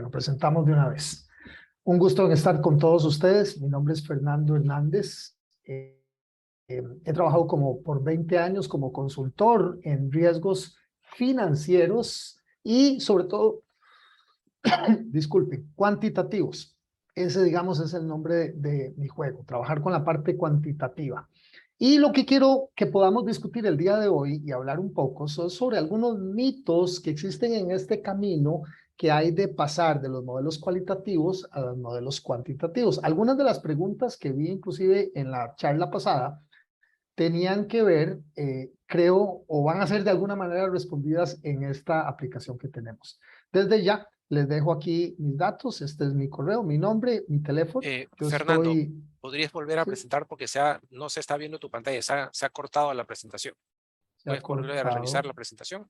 Bueno, presentamos de una vez. Un gusto en estar con todos ustedes. Mi nombre es Fernando Hernández. He trabajado por 20 años como consultor en riesgos financieros y sobre todo, disculpen, cuantitativos. Ese, digamos, es el nombre de mi juego, trabajar con la parte cuantitativa. Y lo que quiero que podamos discutir el día de hoy y hablar un poco son sobre algunos mitos que existen en este camino que hay de pasar de los modelos cualitativos a los modelos cuantitativos. Algunas de las preguntas que vi inclusive en la charla pasada tenían que ver, creo, o van a ser de alguna manera respondidas en esta aplicación que tenemos. Desde ya les dejo aquí mis datos, este es mi correo, mi nombre, mi teléfono. Yo Fernando, estoy... ¿podrías volver a Sí, presentar? Porque no se está viendo tu pantalla, se ha cortado la presentación. se ha ¿Puedes volver a revisar cortado. la presentación?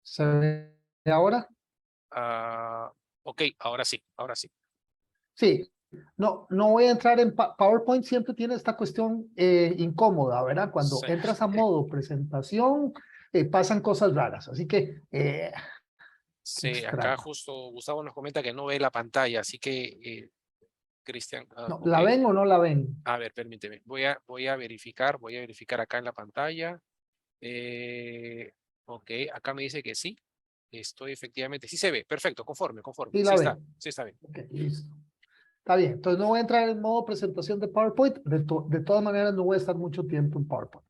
¿Se ve ahora? Ok, ahora sí, ahora sí. Sí. No voy a entrar en PowerPoint, siempre tiene esta cuestión incómoda, ¿verdad? Cuando Sí, entras a modo presentación, pasan cosas raras, así que qué sí, acá extraño. justo Gustavo nos comenta que no ve la pantalla, así que, Cristian, No, ok. ¿la ven o no la ven? A ver, permíteme, voy a verificar acá en la pantalla. Eh, ok, acá me dice que sí, estoy efectivamente, sí se ve, perfecto, conforme, Sí la ven. sí está bien. Ok, listo. Está bien, entonces no voy a entrar en modo presentación de PowerPoint, de todas maneras no voy a estar mucho tiempo en PowerPoint.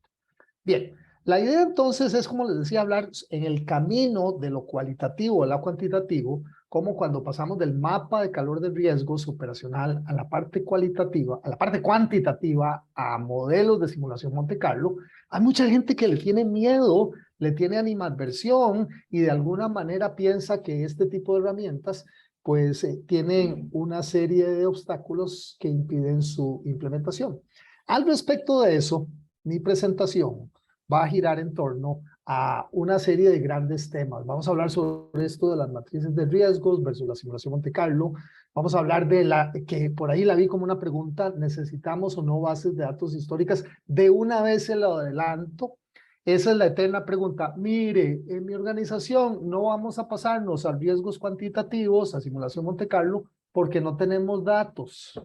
Bien, la idea entonces es, como les decía, hablar en el camino de lo cualitativo a lo cuantitativo, como cuando pasamos del mapa de calor de riesgos operacional a la parte cualitativa, a la parte cuantitativa, a modelos de simulación Monte Carlo. Hay mucha gente que le tiene miedo, le tiene animadversión y de alguna manera piensa que este tipo de herramientas pues tienen una serie de obstáculos que impiden su implementación. Al respecto de eso, mi presentación va a girar en torno a una serie de grandes temas. Vamos a hablar sobre esto de las matrices de riesgos versus la simulación Monte Carlo. Vamos a hablar de que por ahí la vi como una pregunta, ¿necesitamos o no bases de datos históricas? De una vez se lo adelanto. Esa es la eterna pregunta. Mire, en mi organización no vamos a pasarnos a riesgos cuantitativos, a simulación Monte Carlo, porque no tenemos datos.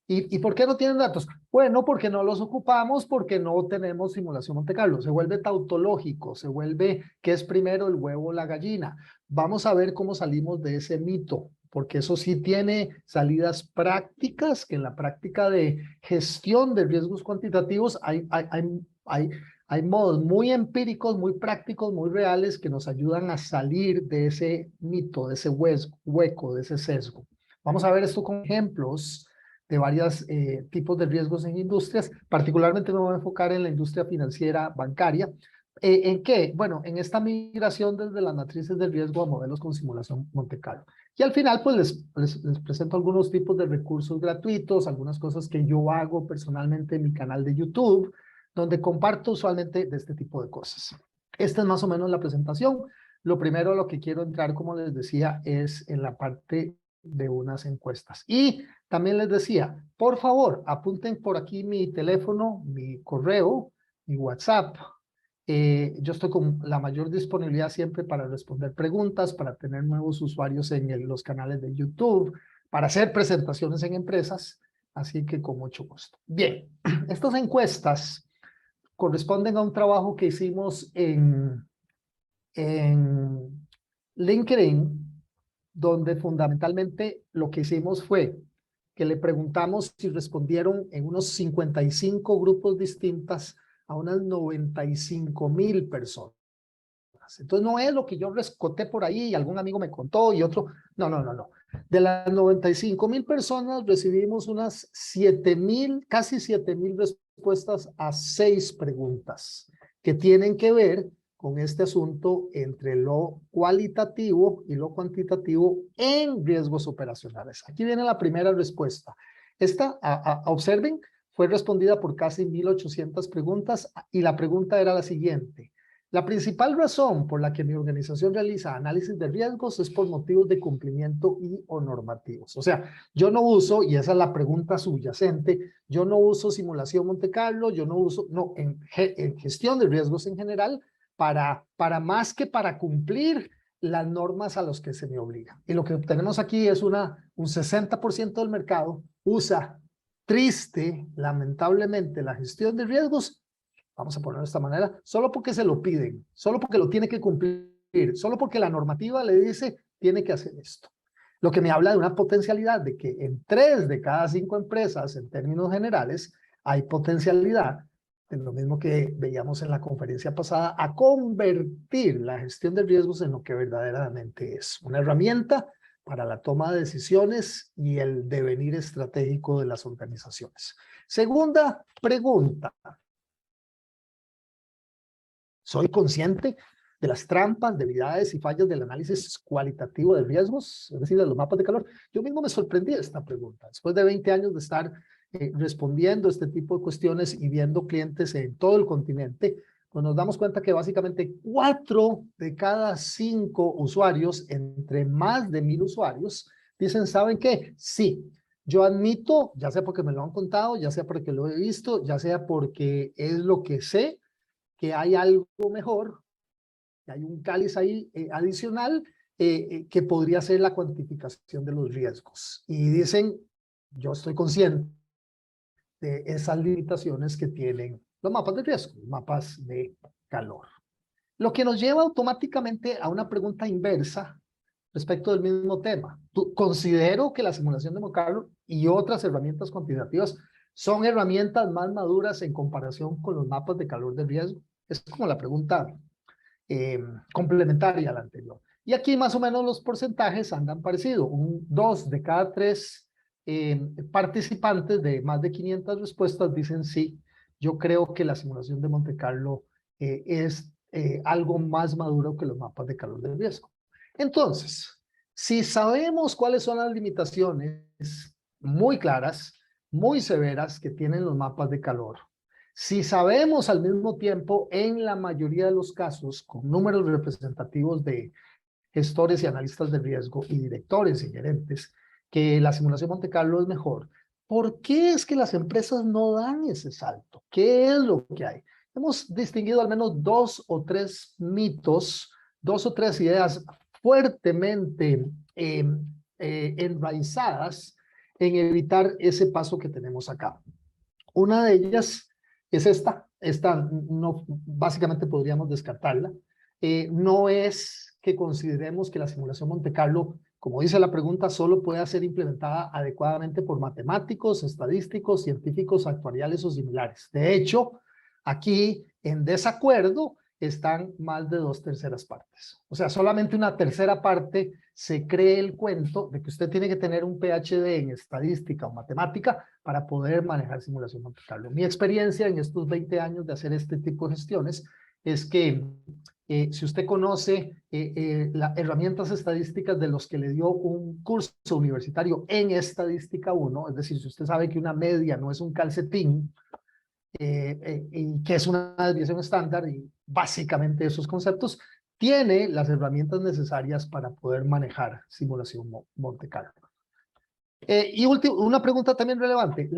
¿Y por qué no tienen datos? Bueno, porque no los ocupamos, porque no tenemos simulación Monte Carlo. Se vuelve tautológico, se vuelve ¿qué es primero, el huevo o la gallina? Vamos a ver cómo salimos de ese mito, porque eso sí tiene salidas prácticas, que en la práctica de gestión de riesgos cuantitativos hay modos muy empíricos, muy prácticos, muy reales que nos ayudan a salir de ese mito, de ese hueco, de ese sesgo. Vamos a ver esto con ejemplos de varios tipos de riesgos en industrias. Particularmente me voy a enfocar en la industria financiera bancaria. ¿En qué? Bueno, en esta migración desde las matrices de riesgo a modelos con simulación Monte Carlo. Y al final, pues les presento algunos tipos de recursos gratuitos, algunas cosas que yo hago personalmente en mi canal de YouTube, donde comparto usualmente de este tipo de cosas. Esta es más o menos la presentación. Lo primero a lo que quiero entrar, como les decía, es en la parte de unas encuestas. Y también les decía, por favor, apunten por aquí mi teléfono, mi correo, mi WhatsApp. Yo estoy con la mayor disponibilidad siempre para responder preguntas, para tener nuevos usuarios en los canales de YouTube, para hacer presentaciones en empresas, así que con mucho gusto. Bien, estas encuestas corresponden a un trabajo que hicimos en LinkedIn, donde fundamentalmente lo que hicimos fue que le preguntamos si respondieron en unos 55 grupos distintas a unas 95,000 personas. Entonces no es lo que yo rescoté por ahí y algún amigo me contó y otro. No. De las 95,000 personas recibimos unas 7,000, casi 7,000 respuestas a 6 preguntas que tienen que ver con este asunto entre lo cualitativo y lo cuantitativo en riesgos operacionales. Aquí viene la primera respuesta. Esta, observen, fue respondida por casi 1,800 preguntas y la pregunta era la siguiente. La principal razón por la que mi organización realiza análisis de riesgos es por motivos de cumplimiento y o normativos. O sea, yo no uso, y esa es la pregunta subyacente, yo no uso simulación Monte Carlo, yo no uso, no, en gestión de riesgos en general, para más que para cumplir las normas a las que se me obliga. Y lo que tenemos aquí es un 60% del mercado usa lamentablemente, la gestión de riesgos, vamos a ponerlo de esta manera, solo porque se lo piden, solo porque lo tiene que cumplir, solo porque la normativa le dice, tiene que hacer esto. Lo que me habla de una potencialidad de que en 3 de cada 5 empresas, en términos generales, hay potencialidad, de lo mismo que veíamos en la conferencia pasada, a convertir la gestión de riesgos en lo que verdaderamente es una herramienta para la toma de decisiones y el devenir estratégico de las organizaciones. Segunda pregunta. ¿Soy consciente de las trampas, debilidades y fallas del análisis cualitativo de riesgos, es decir, de los mapas de calor? Yo mismo me sorprendí de esta pregunta. Después de 20 años de estar respondiendo este tipo de cuestiones y viendo clientes en todo el continente, pues nos damos cuenta que básicamente 4 de cada 5 usuarios, entre más de 1000 usuarios, dicen, ¿saben qué? Sí, yo admito, ya sea porque me lo han contado, ya sea porque lo he visto, ya sea porque es lo que sé, que hay algo mejor, que hay un cáliz ahí adicional que podría ser la cuantificación de los riesgos. Y dicen, yo estoy consciente de esas limitaciones que tienen los mapas de riesgo, los mapas de calor. Lo que nos lleva automáticamente a una pregunta inversa respecto del mismo tema. Considero que la simulación de Monte Carlo y otras herramientas cuantitativas son herramientas más maduras en comparación con los mapas de calor de riesgo. Es como la pregunta complementaria a la anterior. Y aquí más o menos los porcentajes andan parecidos. 2 de cada 3 participantes de más de 500 respuestas dicen sí, yo creo que la simulación de Monte Carlo es algo más maduro que los mapas de calor de riesgo. Entonces, si sabemos cuáles son las limitaciones muy claras, muy severas que tienen los mapas de calor, si sabemos al mismo tiempo, en la mayoría de los casos, con números representativos de gestores y analistas de riesgo y directores y gerentes, que la simulación Monte Carlo es mejor, ¿por qué es que las empresas no dan ese salto? ¿Qué es lo que hay? Hemos distinguido al menos 2 o 3 mitos, 2 o 3 ideas fuertemente enraizadas en evitar ese paso que tenemos acá. Una de ellas es esta no, básicamente podríamos descartarla. No es que consideremos que la simulación Monte Carlo, como dice la pregunta, solo pueda ser implementada adecuadamente por matemáticos, estadísticos, científicos, actuariales o similares. De hecho, aquí en desacuerdo están más de 2/3 partes. O sea, solamente una tercera parte se cree el cuento de que usted tiene que tener un PhD en estadística o matemática para poder manejar simulación Monte Carlo. Mi experiencia en estos 20 años de hacer este tipo de gestiones es que si usted conoce las herramientas estadísticas de los que le dio un curso universitario en estadística 1, es decir, si usted sabe que una media no es un calcetín, y que es una desviación estándar, y básicamente esos conceptos, tiene las herramientas necesarias para poder manejar simulación Monte Carlo. Y una pregunta también relevante,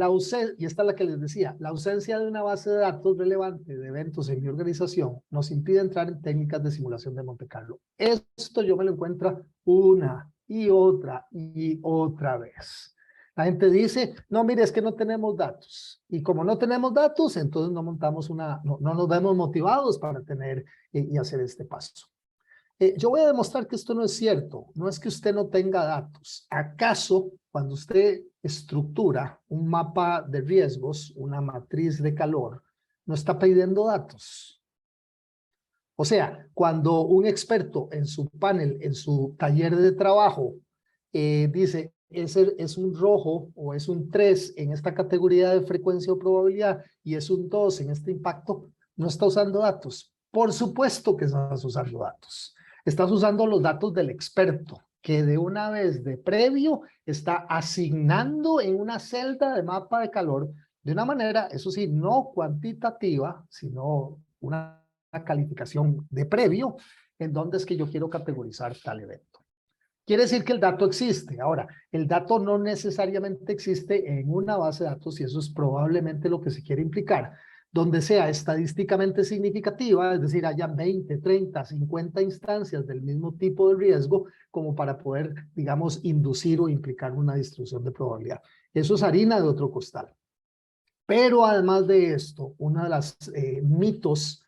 y esta es la que les decía, la ausencia de una base de datos relevante de eventos en mi organización nos impide entrar en técnicas de simulación de Monte Carlo. Esto yo me lo encuentro una y otra vez. La gente dice, no, mire, es que no tenemos datos. Y como no tenemos datos, entonces no montamos no nos vemos motivados para tener y hacer este paso. Yo voy a demostrar que esto no es cierto. No es que usted no tenga datos. ¿Acaso cuando usted estructura un mapa de riesgos, una matriz de calor, no está pidiendo datos? O sea, cuando un experto en su panel, en su taller de trabajo, dice, es un rojo o es un 3 en esta categoría de frecuencia o probabilidad y es un 2 en este impacto, no está usando datos. Por supuesto que estás usando datos. Estás usando los datos del experto, que de una vez de previo está asignando en una celda de mapa de calor de una manera, eso sí, no cuantitativa, sino una calificación de previo, en donde es que yo quiero categorizar tal evento. Quiere decir que el dato existe. Ahora, el dato no necesariamente existe en una base de datos y eso es probablemente lo que se quiere implicar, donde sea estadísticamente significativa, es decir, haya 20, 30, 50 instancias del mismo tipo de riesgo como para poder, digamos, inducir o implicar una distribución de probabilidad. Eso es harina de otro costal. Pero además de esto, uno de los mitos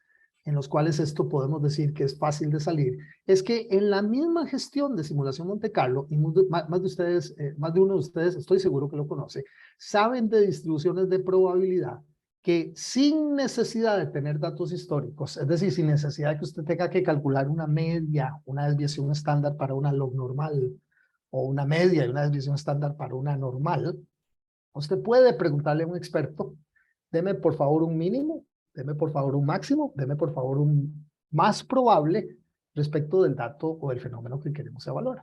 en los cuales esto podemos decir que es fácil de salir, es que en la misma gestión de simulación Monte Carlo, y más de ustedes, más de uno de ustedes, estoy seguro que lo conoce, saben de distribuciones de probabilidad que sin necesidad de tener datos históricos, es decir, sin necesidad de que usted tenga que calcular una media, una desviación estándar para una log normal, o una media y una desviación estándar para una normal, usted puede preguntarle a un experto, deme por favor un mínimo, deme por favor un máximo, deme por favor un más probable respecto del dato o del fenómeno que queremos evaluar.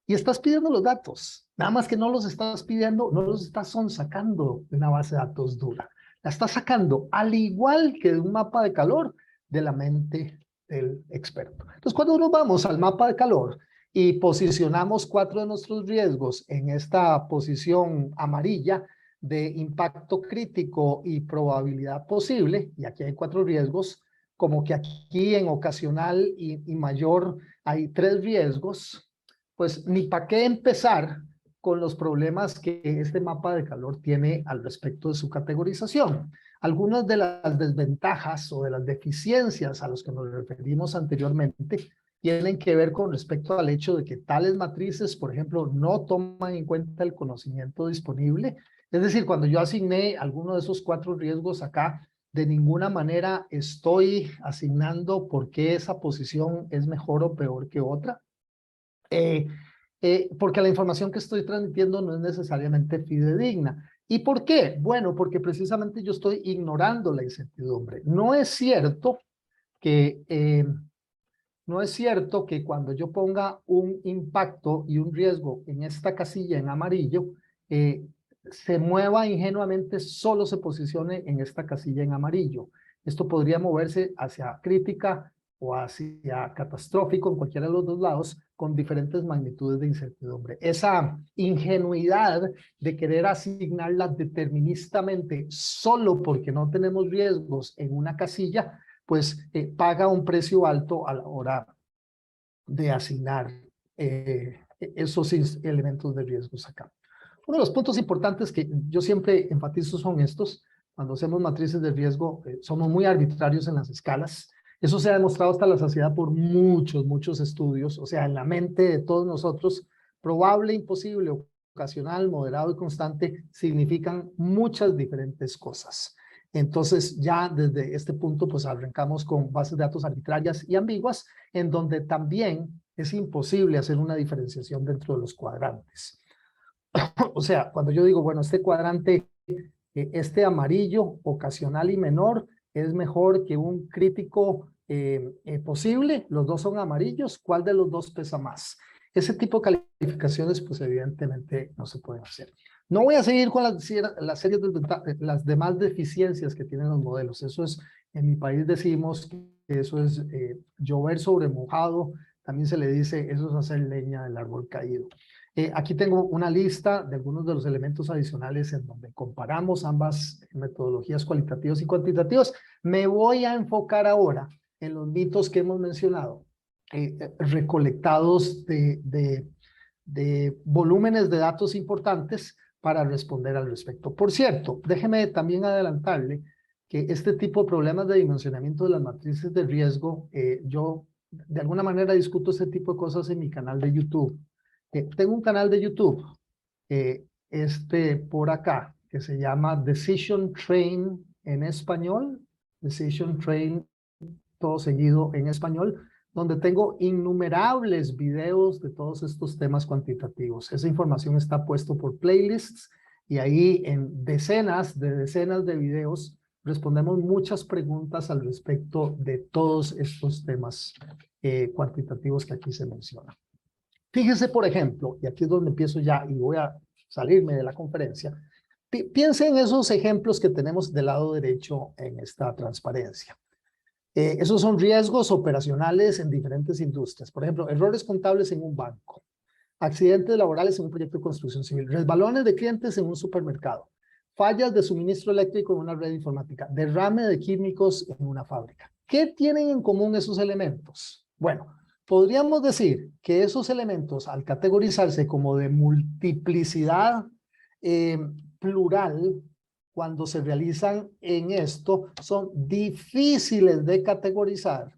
Y estás pidiendo los datos, nada más que no los estás pidiendo, no los estás sacando de una base de datos dura. La estás sacando, al igual que de un mapa de calor, de la mente del experto. Entonces, cuando nos vamos al mapa de calor y posicionamos 4 de nuestros riesgos en esta posición amarilla, de impacto crítico y probabilidad posible, y aquí hay 4 riesgos, como que aquí en ocasional y mayor hay 3 riesgos, pues ni para qué empezar con los problemas que este mapa de calor tiene al respecto de su categorización. Algunas de las desventajas o de las deficiencias a las que nos referimos anteriormente tienen que ver con respecto al hecho de que tales matrices, por ejemplo, no toman en cuenta el conocimiento disponible. Es decir, cuando yo asigné alguno de esos 4 riesgos acá, de ninguna manera estoy asignando por qué esa posición es mejor o peor que otra. Porque la información que estoy transmitiendo no es necesariamente fidedigna. ¿Y por qué? Bueno, porque precisamente yo estoy ignorando la incertidumbre. No es cierto que cuando yo ponga un impacto y un riesgo en esta casilla en amarillo, se mueva ingenuamente, solo se posicione en esta casilla en amarillo. Esto podría moverse hacia crítica o hacia catastrófico en cualquiera de los dos lados, con diferentes magnitudes de incertidumbre. Esa ingenuidad de querer asignarla deterministamente solo porque no tenemos riesgos en una casilla, pues paga un precio alto a la hora de asignar esos elementos de riesgos acá. Uno de los puntos importantes que yo siempre enfatizo son estos. Cuando hacemos matrices de riesgo, somos muy arbitrarios en las escalas. Eso se ha demostrado hasta la saciedad por muchos estudios. O sea, en la mente de todos nosotros, probable, imposible, ocasional, moderado y constante significan muchas diferentes cosas. Entonces, ya desde este punto, pues arrancamos con bases de datos arbitrarias y ambiguas, en donde también es imposible hacer una diferenciación dentro de los cuadrantes. O sea, cuando yo digo, bueno, este cuadrante, este amarillo ocasional y menor, es mejor que un crítico posible, los dos son amarillos, ¿cuál de los dos pesa más? Ese tipo de calificaciones, pues evidentemente no se pueden hacer. No voy a seguir con las demás deficiencias que tienen los modelos. Eso es, en mi país decimos que eso es llover sobre mojado. También se le dice, eso es hacer leña del árbol caído. Aquí tengo una lista de algunos de los elementos adicionales en donde comparamos ambas metodologías cualitativas y cuantitativas. Me voy a enfocar ahora en los mitos que hemos mencionado, recolectados de volúmenes de datos importantes para responder al respecto. Por cierto, déjeme también adelantarle que este tipo de problemas de dimensionamiento de las matrices de riesgo, yo de alguna manera discuto este tipo de cosas en mi canal de YouTube. Tengo un canal de YouTube, por acá, que se llama Decision Train en español, Decision Train todo seguido en español, donde tengo innumerables videos de todos estos temas cuantitativos. Esa información está puesto por playlists y ahí en decenas de videos respondemos muchas preguntas al respecto de todos estos temas cuantitativos que aquí se mencionan. Fíjese, por ejemplo, y aquí es donde empiezo ya y voy a salirme de la conferencia, piense en esos ejemplos que tenemos del lado derecho en esta transparencia. Esos son riesgos operacionales en diferentes industrias. Por ejemplo, errores contables en un banco, accidentes laborales en un proyecto de construcción civil, resbalones de clientes en un supermercado, fallas de suministro eléctrico en una red informática, derrame de químicos en una fábrica. ¿Qué tienen en común esos elementos? Bueno, podríamos decir que esos elementos, al categorizarse como de multiplicidad plural, cuando se realizan en esto, son difíciles de categorizar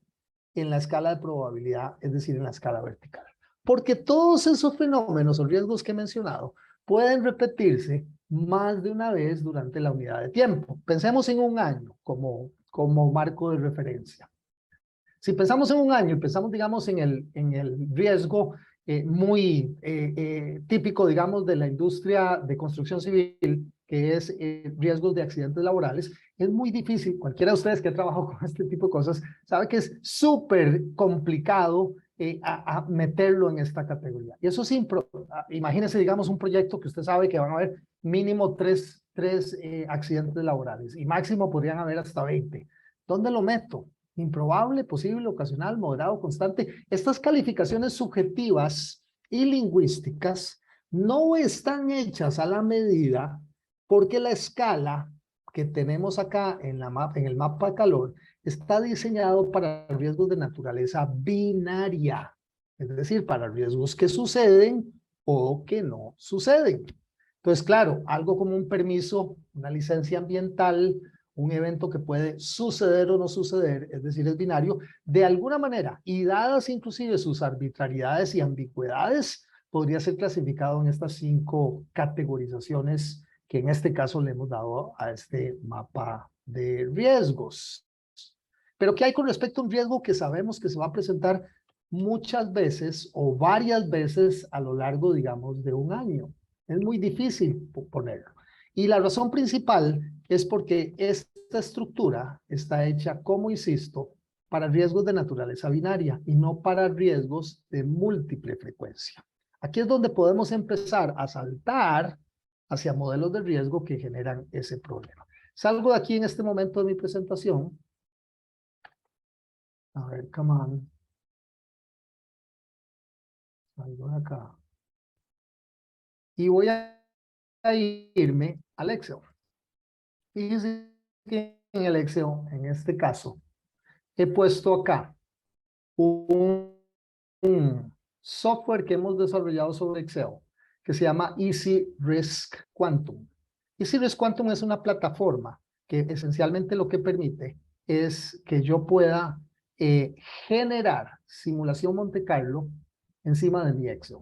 en la escala de probabilidad, es decir, en la escala vertical. Porque todos esos fenómenos o riesgos que he mencionado pueden repetirse más de una vez durante la unidad de tiempo. Pensemos en un año como marco de referencia. Si pensamos en un año y pensamos, digamos, en el riesgo muy típico, digamos, de la industria de construcción civil, que es riesgos de accidentes laborales, es muy difícil. Cualquiera de ustedes que ha trabajado con este tipo de cosas sabe que es súper complicado a meterlo en esta categoría. Y eso sí, imagínense, digamos, un proyecto que usted sabe que van a haber mínimo tres accidentes laborales y máximo podrían haber hasta 20. ¿Dónde lo meto? Improbable, posible, ocasional, moderado, constante. Estas calificaciones subjetivas y lingüísticas no están hechas a la medida porque la escala que tenemos acá en el mapa de calor está diseñado para riesgos de naturaleza binaria, es decir, para riesgos que suceden o que no suceden. Entonces, claro, algo como un permiso, una licencia ambiental, un evento que puede suceder o no suceder, es decir, es binario, de alguna manera, y dadas inclusive sus arbitrariedades y ambigüedades, podría ser clasificado en estas 5 categorizaciones que en este caso le hemos dado a este mapa de riesgos. Pero ¿qué hay con respecto a un riesgo que sabemos que se va a presentar muchas veces o varias veces a lo largo, digamos, de un año? Es muy difícil ponerlo. Y la razón principal es porque esta estructura está hecha, como insisto, para riesgos de naturaleza binaria y no para riesgos de múltiple frecuencia. Aquí es donde podemos empezar a saltar hacia modelos de riesgo que generan ese problema. Salgo de aquí en este momento de mi presentación. A ver, come on. Salgo de acá. Y voy a irme al Excel. Fíjense que en el Excel, en este caso, he puesto acá un software que hemos desarrollado sobre Excel que se llama Easy Risk Quantum. Easy Risk Quantum es una plataforma que esencialmente lo que permite es que yo pueda generar simulación Monte Carlo encima de mi Excel.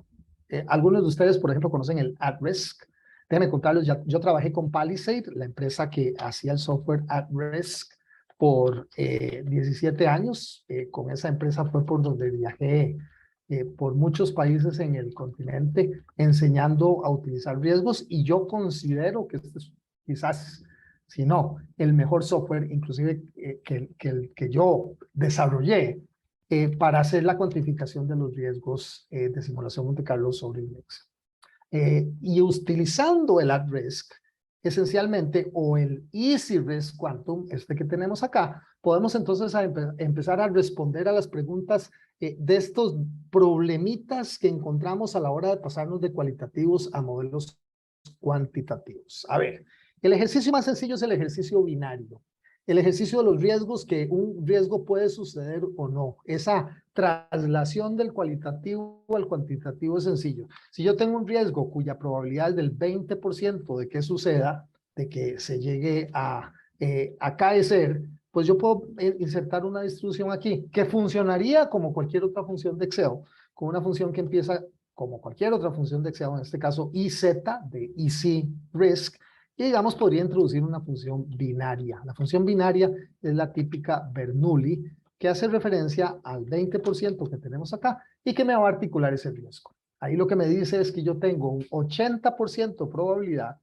Algunos de ustedes, por ejemplo, conocen el AtRisk. Déjenme contarles, yo trabajé con Palisade, la empresa que hacía el software AtRisk por 17 años. Con esa empresa fue por donde viajé por muchos países en el continente enseñando a utilizar riesgos y yo considero que este es quizás, si no, el mejor software inclusive que yo desarrollé para hacer la cuantificación de los riesgos de simulación Monte Carlo sobre el Excel. Y utilizando el AtRisk, esencialmente, o el Easy Risk Quantum, este que tenemos acá, podemos entonces empezar a responder a las preguntas de estos problemitas que encontramos a la hora de pasarnos de cualitativos a modelos cuantitativos. A ver, el ejercicio más sencillo es el ejercicio binario. El ejercicio de los riesgos, que un riesgo puede suceder o no. Esa traslación del cualitativo al cuantitativo es sencillo. Si yo tengo un riesgo cuya probabilidad es del 20% de que suceda, de que se llegue a acaecer, pues yo puedo insertar una distribución aquí que funcionaría como cualquier otra función de Excel, con una función que empieza como cualquier otra función de Excel, en este caso IZ de Easy Risk, y digamos podría introducir una función binaria. La función binaria es la típica Bernoulli, que hace referencia al 20% que tenemos acá y que me va a articular ese riesgo. Ahí lo que me dice es que yo tengo un 80% probabilidad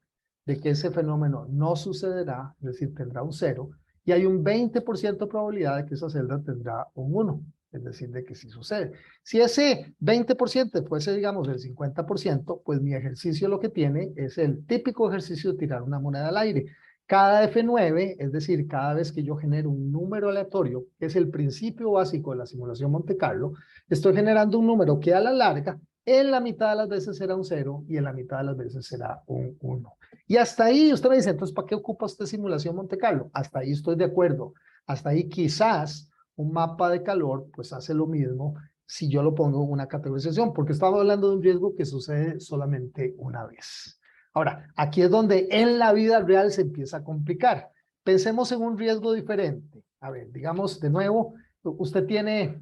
de que ese fenómeno no sucederá, es decir, tendrá un 0, y hay un 20% probabilidad de que esa celda tendrá un 1, es decir, de que sí sucede. Si ese 20% fuese, digamos, el 50%, pues mi ejercicio lo que tiene es el típico ejercicio de tirar una moneda al aire. Cada F9, es decir, cada vez que yo genero un número aleatorio, que es el principio básico de la simulación Monte Carlo, estoy generando un número que a la larga En la mitad de las veces será un 0 y en la mitad de las veces será un 1. Y hasta ahí usted me dice, entonces, ¿para qué ocupa usted simulación Monte Carlo? Hasta ahí estoy de acuerdo. Hasta ahí quizás un mapa de calor pues hace lo mismo si yo lo pongo en una categorización, porque estamos hablando de un riesgo que sucede solamente una vez. Ahora, aquí es donde en la vida real se empieza a complicar. Pensemos en un riesgo diferente. A ver, digamos de nuevo, usted tiene,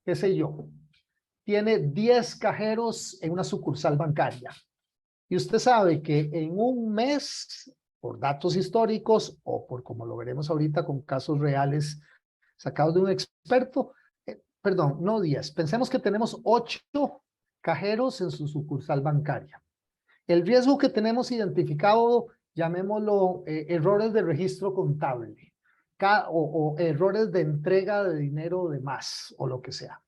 qué sé yo, tiene 10 cajeros en una sucursal bancaria. Y usted sabe que en un mes, por datos históricos o por como lo veremos ahorita con casos reales sacados de un experto, perdón, no 10, pensemos que tenemos 8 cajeros en su sucursal bancaria. El riesgo que tenemos identificado, llamémoslo errores de registro contable o errores de entrega de dinero de más o lo que sea.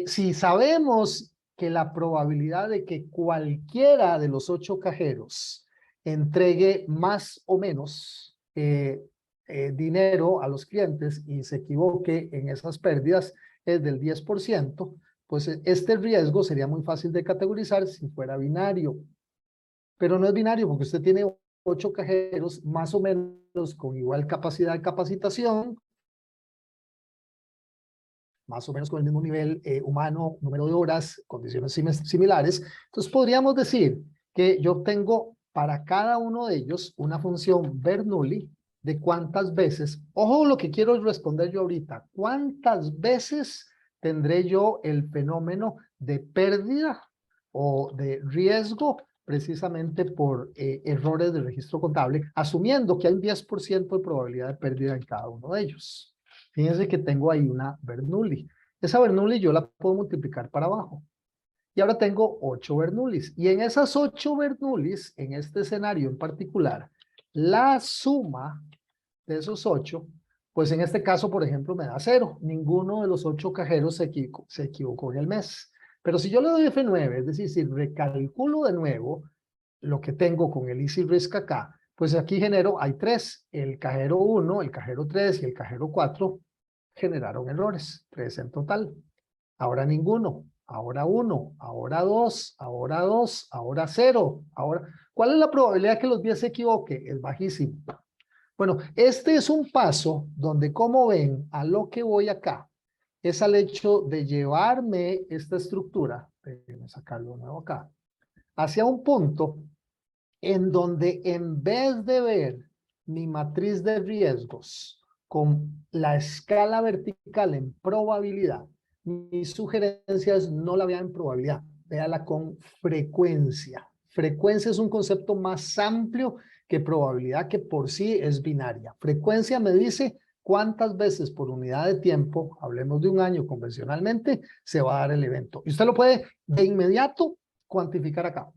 Si sabemos que la probabilidad de que cualquiera de los 8 cajeros entregue más o menos dinero a los clientes y se equivoque en esas pérdidas es del 10%, pues este riesgo sería muy fácil de categorizar si fuera binario. Pero no es binario porque usted tiene 8 cajeros más o menos con igual capacidad de capacitación, más o menos con el mismo nivel humano, número de horas, condiciones similares. Entonces podríamos decir que yo tengo para cada uno de ellos una función Bernoulli de cuántas veces, ojo lo que quiero responder yo ahorita, cuántas veces tendré yo el fenómeno de pérdida o de riesgo precisamente por errores de registro contable, asumiendo que hay un 10% de probabilidad de pérdida en cada uno de ellos. Fíjense que tengo ahí una Bernoulli. Esa Bernoulli yo la puedo multiplicar para abajo. Y ahora tengo 8 Bernoullis. Y en esas 8 Bernoullis, en este escenario en particular, la suma de esos 8, pues en este caso, por ejemplo, me da 0. Ninguno de los 8 cajeros se equivocó en el mes. Pero si yo le doy F9, es decir, si recalculo de nuevo lo que tengo con el Easy Risk acá, pues aquí genero, hay 3, el cajero 1, el cajero 3 y el cajero 4 generaron errores, 3 en total. Ahora ninguno, ahora 1, ahora 2, ahora 2, ahora 0. Ahora, ¿cuál es la probabilidad que los 10 se equivoque? Es bajísimo. Bueno, este es un paso donde, como ven, a lo que voy acá, es al hecho de llevarme esta estructura, déjenme sacarlo de nuevo acá, hacia un punto en donde en vez de ver mi matriz de riesgos con la escala vertical en probabilidad, mi sugerencia es no la vea en probabilidad, véala con frecuencia. Frecuencia es un concepto más amplio que probabilidad, que por sí es binaria. Frecuencia me dice cuántas veces por unidad de tiempo, hablemos de un año convencionalmente, se va a dar el evento. Y usted lo puede de inmediato cuantificar acá.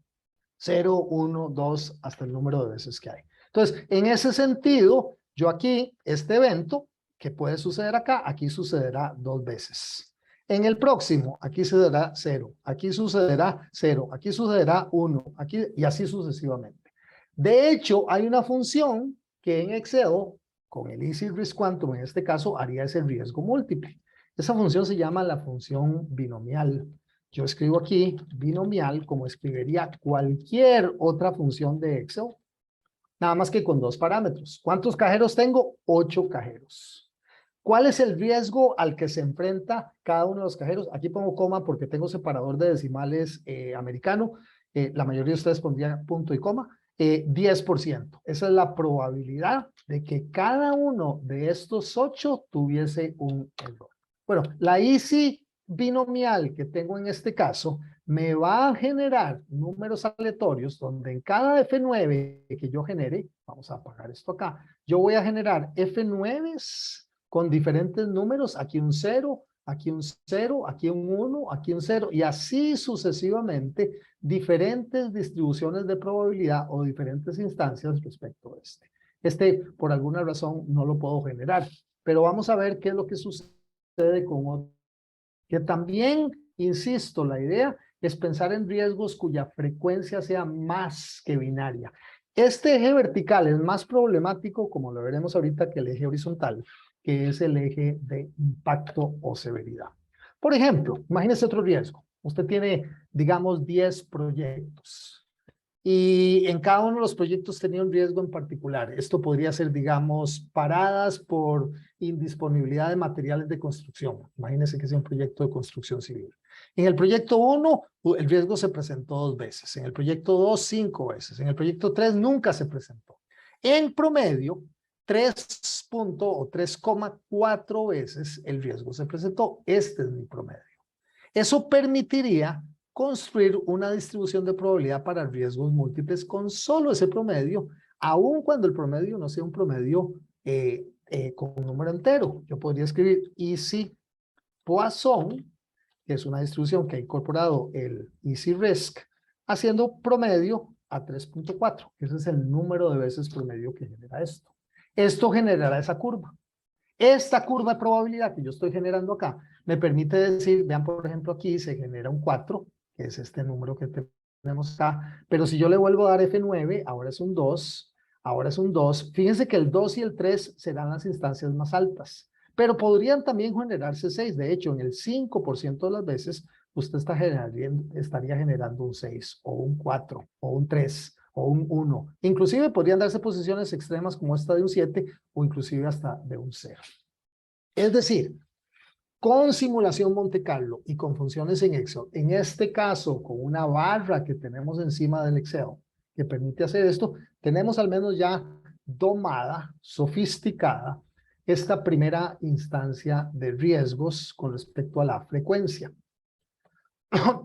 0, 1, 2, hasta el número de veces que hay. Entonces, en ese sentido, yo aquí, este evento, que puede suceder acá, aquí sucederá 2 veces. En el próximo, aquí sucederá 0, aquí sucederá 0, aquí sucederá 1, aquí, y así sucesivamente. De hecho, hay una función que en Excel, con el Easy Risk Quantum, en este caso, haría ese riesgo múltiple. Esa función se llama la función binomial. Yo escribo aquí binomial como escribiría cualquier otra función de Excel, nada más que con 2 parámetros. ¿Cuántos cajeros tengo? 8 cajeros. ¿Cuál es el riesgo al que se enfrenta cada uno de los cajeros? Aquí pongo coma porque tengo separador de decimales americano. La mayoría de ustedes pondrían punto y coma. 10%. Esa es la probabilidad de que cada uno de estos 8 tuviese un error. Bueno, la Easy binomial que tengo en este caso me va a generar números aleatorios donde en cada F9 que yo genere, vamos a apagar esto acá, yo voy a generar F9s con diferentes números, aquí un 0, aquí un 0, aquí un 1, aquí un 0, y así sucesivamente diferentes distribuciones de probabilidad o diferentes instancias respecto a este. Este, por alguna razón, no lo puedo generar, pero vamos a ver qué es lo que sucede con otro. Que también, insisto, la idea es pensar en riesgos cuya frecuencia sea más que binaria. Este eje vertical es más problemático, como lo veremos ahorita, que el eje horizontal, que es el eje de impacto o severidad. Por ejemplo, imagínense otro riesgo. Usted tiene, digamos, 10 proyectos. Y en cada uno de los proyectos tenía un riesgo en particular. Esto podría ser, digamos, paradas por indisponibilidad de materiales de construcción. Imagínense que sea un proyecto de construcción civil. En el proyecto 1, el riesgo se presentó 2 veces. En el proyecto 2, 5 veces. En el proyecto 3, nunca se presentó. En promedio, 3,4 veces el riesgo se presentó. Este es mi promedio. Eso permitiría construir una distribución de probabilidad para riesgos múltiples con solo ese promedio, aun cuando el promedio no sea un promedio con un número entero. Yo podría escribir Easy Poisson, que es una distribución que ha incorporado el Easy Risk, haciendo promedio a 3,4. Ese es el número de veces promedio que genera esto. Esto generará esa curva. Esta curva de probabilidad que yo estoy generando acá me permite decir, vean por ejemplo aquí se genera un 4, que es este número que tenemos acá, pero si yo le vuelvo a dar F9, ahora es un 2, ahora es un 2. Fíjense que el 2 y el 3 serán las instancias más altas, pero podrían también generarse 6. De hecho, en el 5% de las veces, usted estaría generando un 6, o un 4, o un 3, o un 1. Inclusive podrían darse posiciones extremas como esta de un 7, o inclusive hasta de un 0. Es decir, con simulación Monte Carlo y con funciones en Excel, en este caso con una barra que tenemos encima del Excel que permite hacer esto, tenemos al menos ya domada, sofisticada, esta primera instancia de riesgos con respecto a la frecuencia.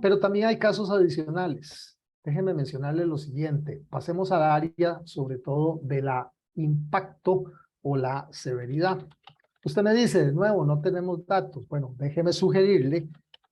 Pero también hay casos adicionales. Déjenme mencionarles lo siguiente. Pasemos al área sobre todo de la impacto o la severidad. Usted me dice, de nuevo, no tenemos datos. Bueno, déjeme sugerirle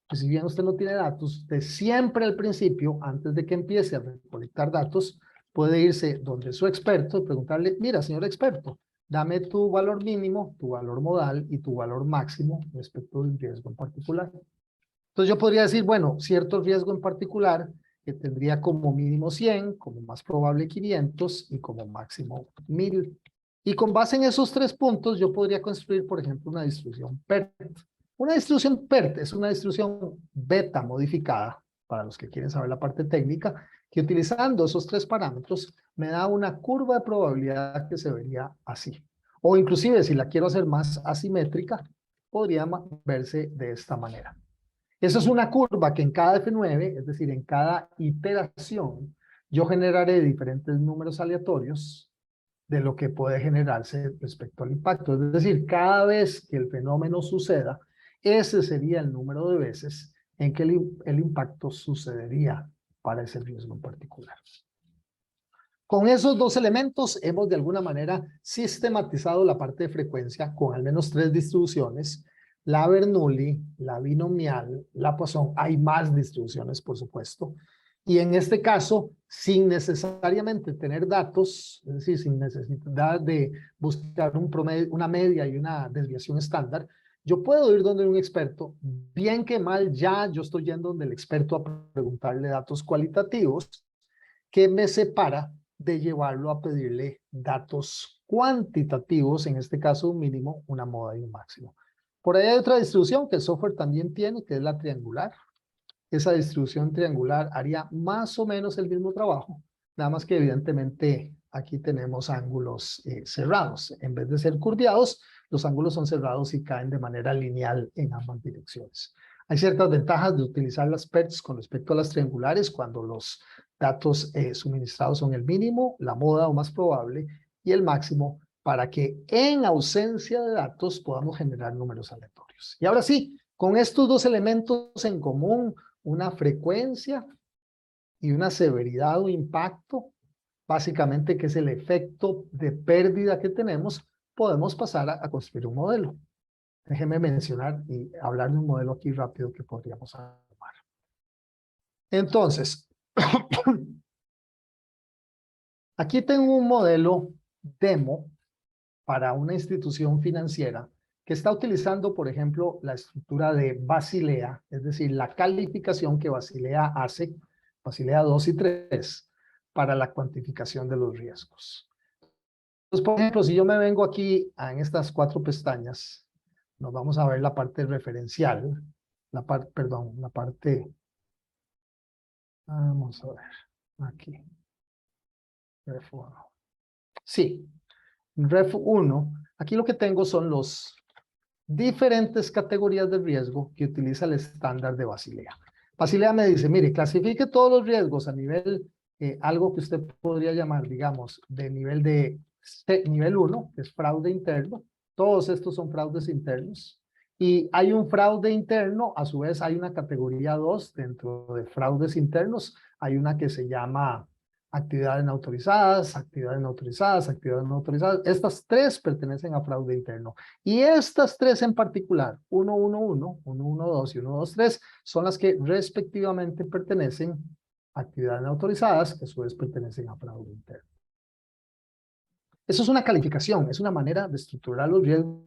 que si bien usted no tiene datos, usted siempre al principio, antes de que empiece a recolectar datos, puede irse donde su experto y preguntarle, mira, señor experto, dame tu valor mínimo, tu valor modal y tu valor máximo respecto del riesgo en particular. Entonces yo podría decir, bueno, cierto riesgo en particular que tendría como mínimo 100, como más probable 500 y como máximo 1000. Y con base en esos 3 puntos yo podría construir, por ejemplo, una distribución PERT. Una distribución PERT es una distribución beta modificada, para los que quieren saber la parte técnica, que utilizando esos 3 parámetros me da una curva de probabilidad que se vería así. O inclusive si la quiero hacer más asimétrica, podría verse de esta manera. Eso es una curva que en cada F9, es decir, en cada iteración, yo generaré diferentes números aleatorios de lo que puede generarse respecto al impacto. Es decir, cada vez que el fenómeno suceda, ese sería el número de veces en que el impacto sucedería para ese riesgo en particular. Con esos 2 elementos hemos de alguna manera sistematizado la parte de frecuencia con al menos 3 distribuciones. La Bernoulli, la binomial, la Poisson. Hay más distribuciones, por supuesto. Y en este caso, sin necesariamente tener datos, es decir, sin necesidad de buscar un promedio, una media y una desviación estándar, yo puedo ir donde un experto, bien que mal ya yo estoy yendo donde el experto a preguntarle datos cualitativos, que me separa de llevarlo a pedirle datos cuantitativos, en este caso un mínimo, una moda y un máximo. Por ahí hay otra distribución que el software también tiene, que es la triangular. Esa distribución triangular haría más o menos el mismo trabajo, nada más que evidentemente aquí tenemos ángulos cerrados. En vez de ser curviados, los ángulos son cerrados y caen de manera lineal en ambas direcciones. Hay ciertas ventajas de utilizar las PERTs con respecto a las triangulares cuando los datos suministrados son el mínimo, la moda o más probable, y el máximo, para que en ausencia de datos podamos generar números aleatorios. Y ahora sí, con estos 2 elementos en común, una frecuencia y una severidad o impacto, básicamente que es el efecto de pérdida que tenemos, podemos pasar a construir un modelo. Déjenme mencionar y hablar de un modelo aquí rápido que podríamos armar. Entonces, aquí tengo un modelo demo para una institución financiera que está utilizando, por ejemplo, la estructura de Basilea, es decir, la calificación que Basilea hace, Basilea 2 y 3, para la cuantificación de los riesgos. Entonces, por ejemplo, si yo me vengo aquí en estas 4 pestañas, nos vamos a ver la parte referencial, la parte Vamos a ver, aquí, ref 1. Sí, ref 1, aquí lo que tengo son los diferentes categorías de riesgo que utiliza el estándar de Basilea. Basilea me dice, mire, clasifique todos los riesgos a nivel, algo que usted podría llamar, digamos, de nivel 1, que es fraude interno. Todos estos son fraudes internos. Y hay un fraude interno, a su vez hay una categoría 2 dentro de fraudes internos. Hay una que se llama actividades no autorizadas, actividades no autorizadas, actividades no autorizadas. Estas tres pertenecen a fraude interno. Y estas tres en particular, 111, 112 y 123, son las que respectivamente pertenecen a actividades no autorizadas, que a su vez pertenecen a fraude interno. Eso es una calificación, es una manera de estructurar los riesgos.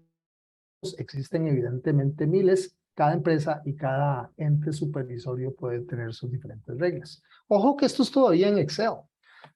Existen evidentemente miles, cada empresa y cada ente supervisorio puede tener sus diferentes reglas. Ojo que esto es todavía en Excel.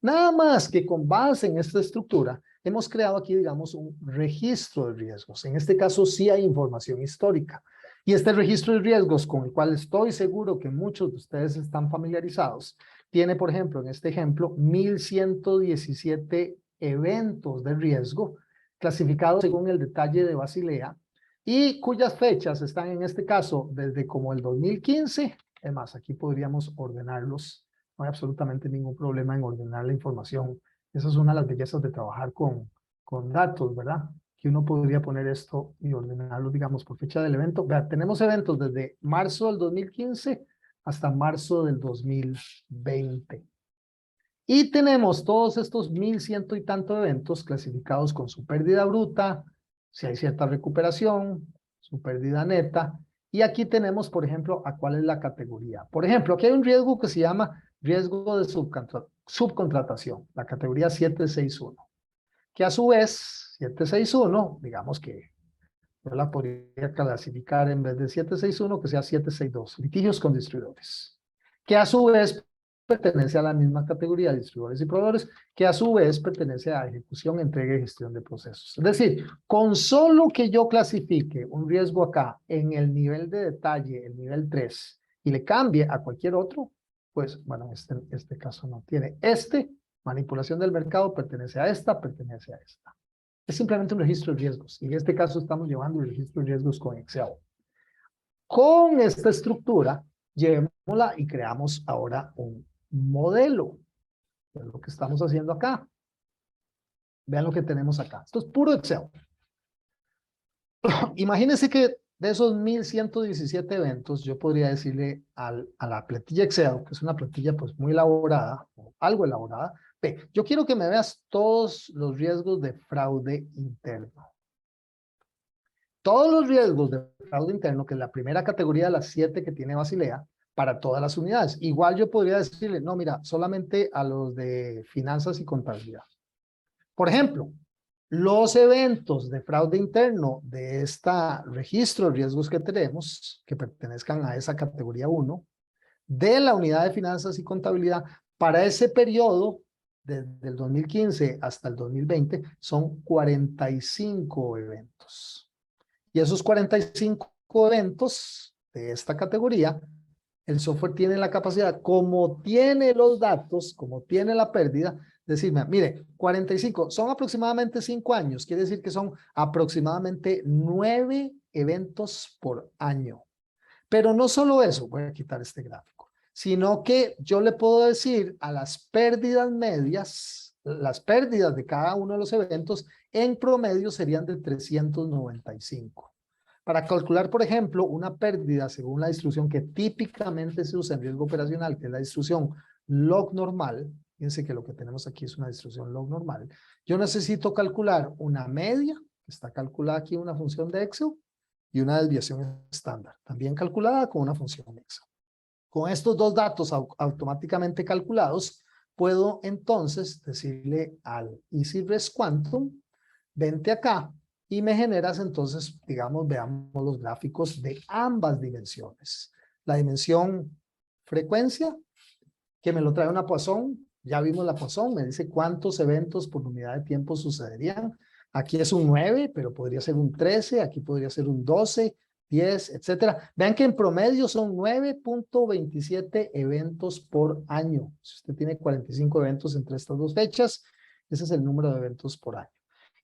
Nada más que con base en esta estructura, hemos creado aquí, digamos, un registro de riesgos. En este caso sí hay información histórica. Y este registro de riesgos, con el cual estoy seguro que muchos de ustedes están familiarizados, tiene, por ejemplo, en este ejemplo, 1117 eventos de riesgo clasificados según el detalle de Basilea, y cuyas fechas están en este caso desde como el 2015, es más, aquí podríamos ordenarlos, no hay absolutamente ningún problema en ordenar la información. Esa es una de las bellezas de trabajar con datos, ¿verdad? Que uno podría poner esto y ordenarlo, digamos, por fecha del evento. Vea, tenemos eventos desde marzo del 2015 hasta marzo del 2020. Y tenemos todos estos 1100 y tantos eventos clasificados con su pérdida bruta, si hay cierta recuperación, su pérdida neta. Y aquí tenemos, por ejemplo, a cuál es la categoría. Por ejemplo, aquí hay un riesgo que se llama riesgo de subcontratación, la categoría 761, que a su vez, 761, digamos que yo la podría clasificar en vez de 761, que sea 762, litigios con distribuidores, que a su vez pertenece a la misma categoría de distribuidores y proveedores, que a su vez pertenece a ejecución, entrega y gestión de procesos. Es decir, con solo que yo clasifique un riesgo acá en el nivel de detalle, el nivel 3, y le cambie a cualquier otro, pues, bueno, este caso no tiene. Manipulación del mercado, pertenece a esta, pertenece a esta. Es simplemente un registro de riesgos. Y en este caso estamos llevando el registro de riesgos con Excel. Con esta estructura, llevémosla y creamos ahora un modelo. Es lo que estamos haciendo acá. Vean lo que tenemos acá. Esto es puro Excel. Imagínense que de esos 1117 eventos, yo podría decirle a la plantilla Excel, que es una plantilla pues muy elaborada, o algo elaborada, ve, yo quiero que me veas todos los riesgos de fraude interno. Todos los riesgos de fraude interno, que es la primera categoría de las 7 que tiene Basilea, para todas las unidades. Igual yo podría decirle, no, mira, solamente a los de finanzas y contabilidad. Por ejemplo, los eventos de fraude interno de este registro de riesgos que tenemos, que pertenezcan a esa categoría 1, de la unidad de finanzas y contabilidad, para ese periodo, desde el 2015 hasta el 2020, son 45 eventos. Y esos 45 eventos de esta categoría, el software tiene la capacidad, como tiene los datos, como tiene la pérdida, decirme, mire, 45 son aproximadamente 5 años, quiere decir que son aproximadamente 9 eventos por año. Pero no solo eso, voy a quitar este gráfico, sino que yo le puedo decir a las pérdidas medias, las pérdidas de cada uno de los eventos, en promedio serían de 395. Para calcular, por ejemplo, una pérdida según la distribución que típicamente se usa en riesgo operacional, que es la distribución log normal, fíjense que lo que tenemos aquí es una distribución log normal, yo necesito calcular una media, que está calculada aquí en una función de Excel, y una desviación estándar, también calculada con una función Excel. Con estos dos datos automáticamente calculados, puedo entonces decirle al EasyRisk Quantum, vente acá y me generas entonces, digamos, veamos los gráficos de ambas dimensiones. La dimensión frecuencia, que me lo trae una Poisson, ya vimos la Poisson, me dice cuántos eventos por unidad de tiempo sucederían. Aquí es un 9, pero podría ser un 13, aquí podría ser un 12, 10, etcétera. Vean que en promedio son 9.27 eventos por año. Si usted tiene 45 eventos entre estas dos fechas, ese es el número de eventos por año.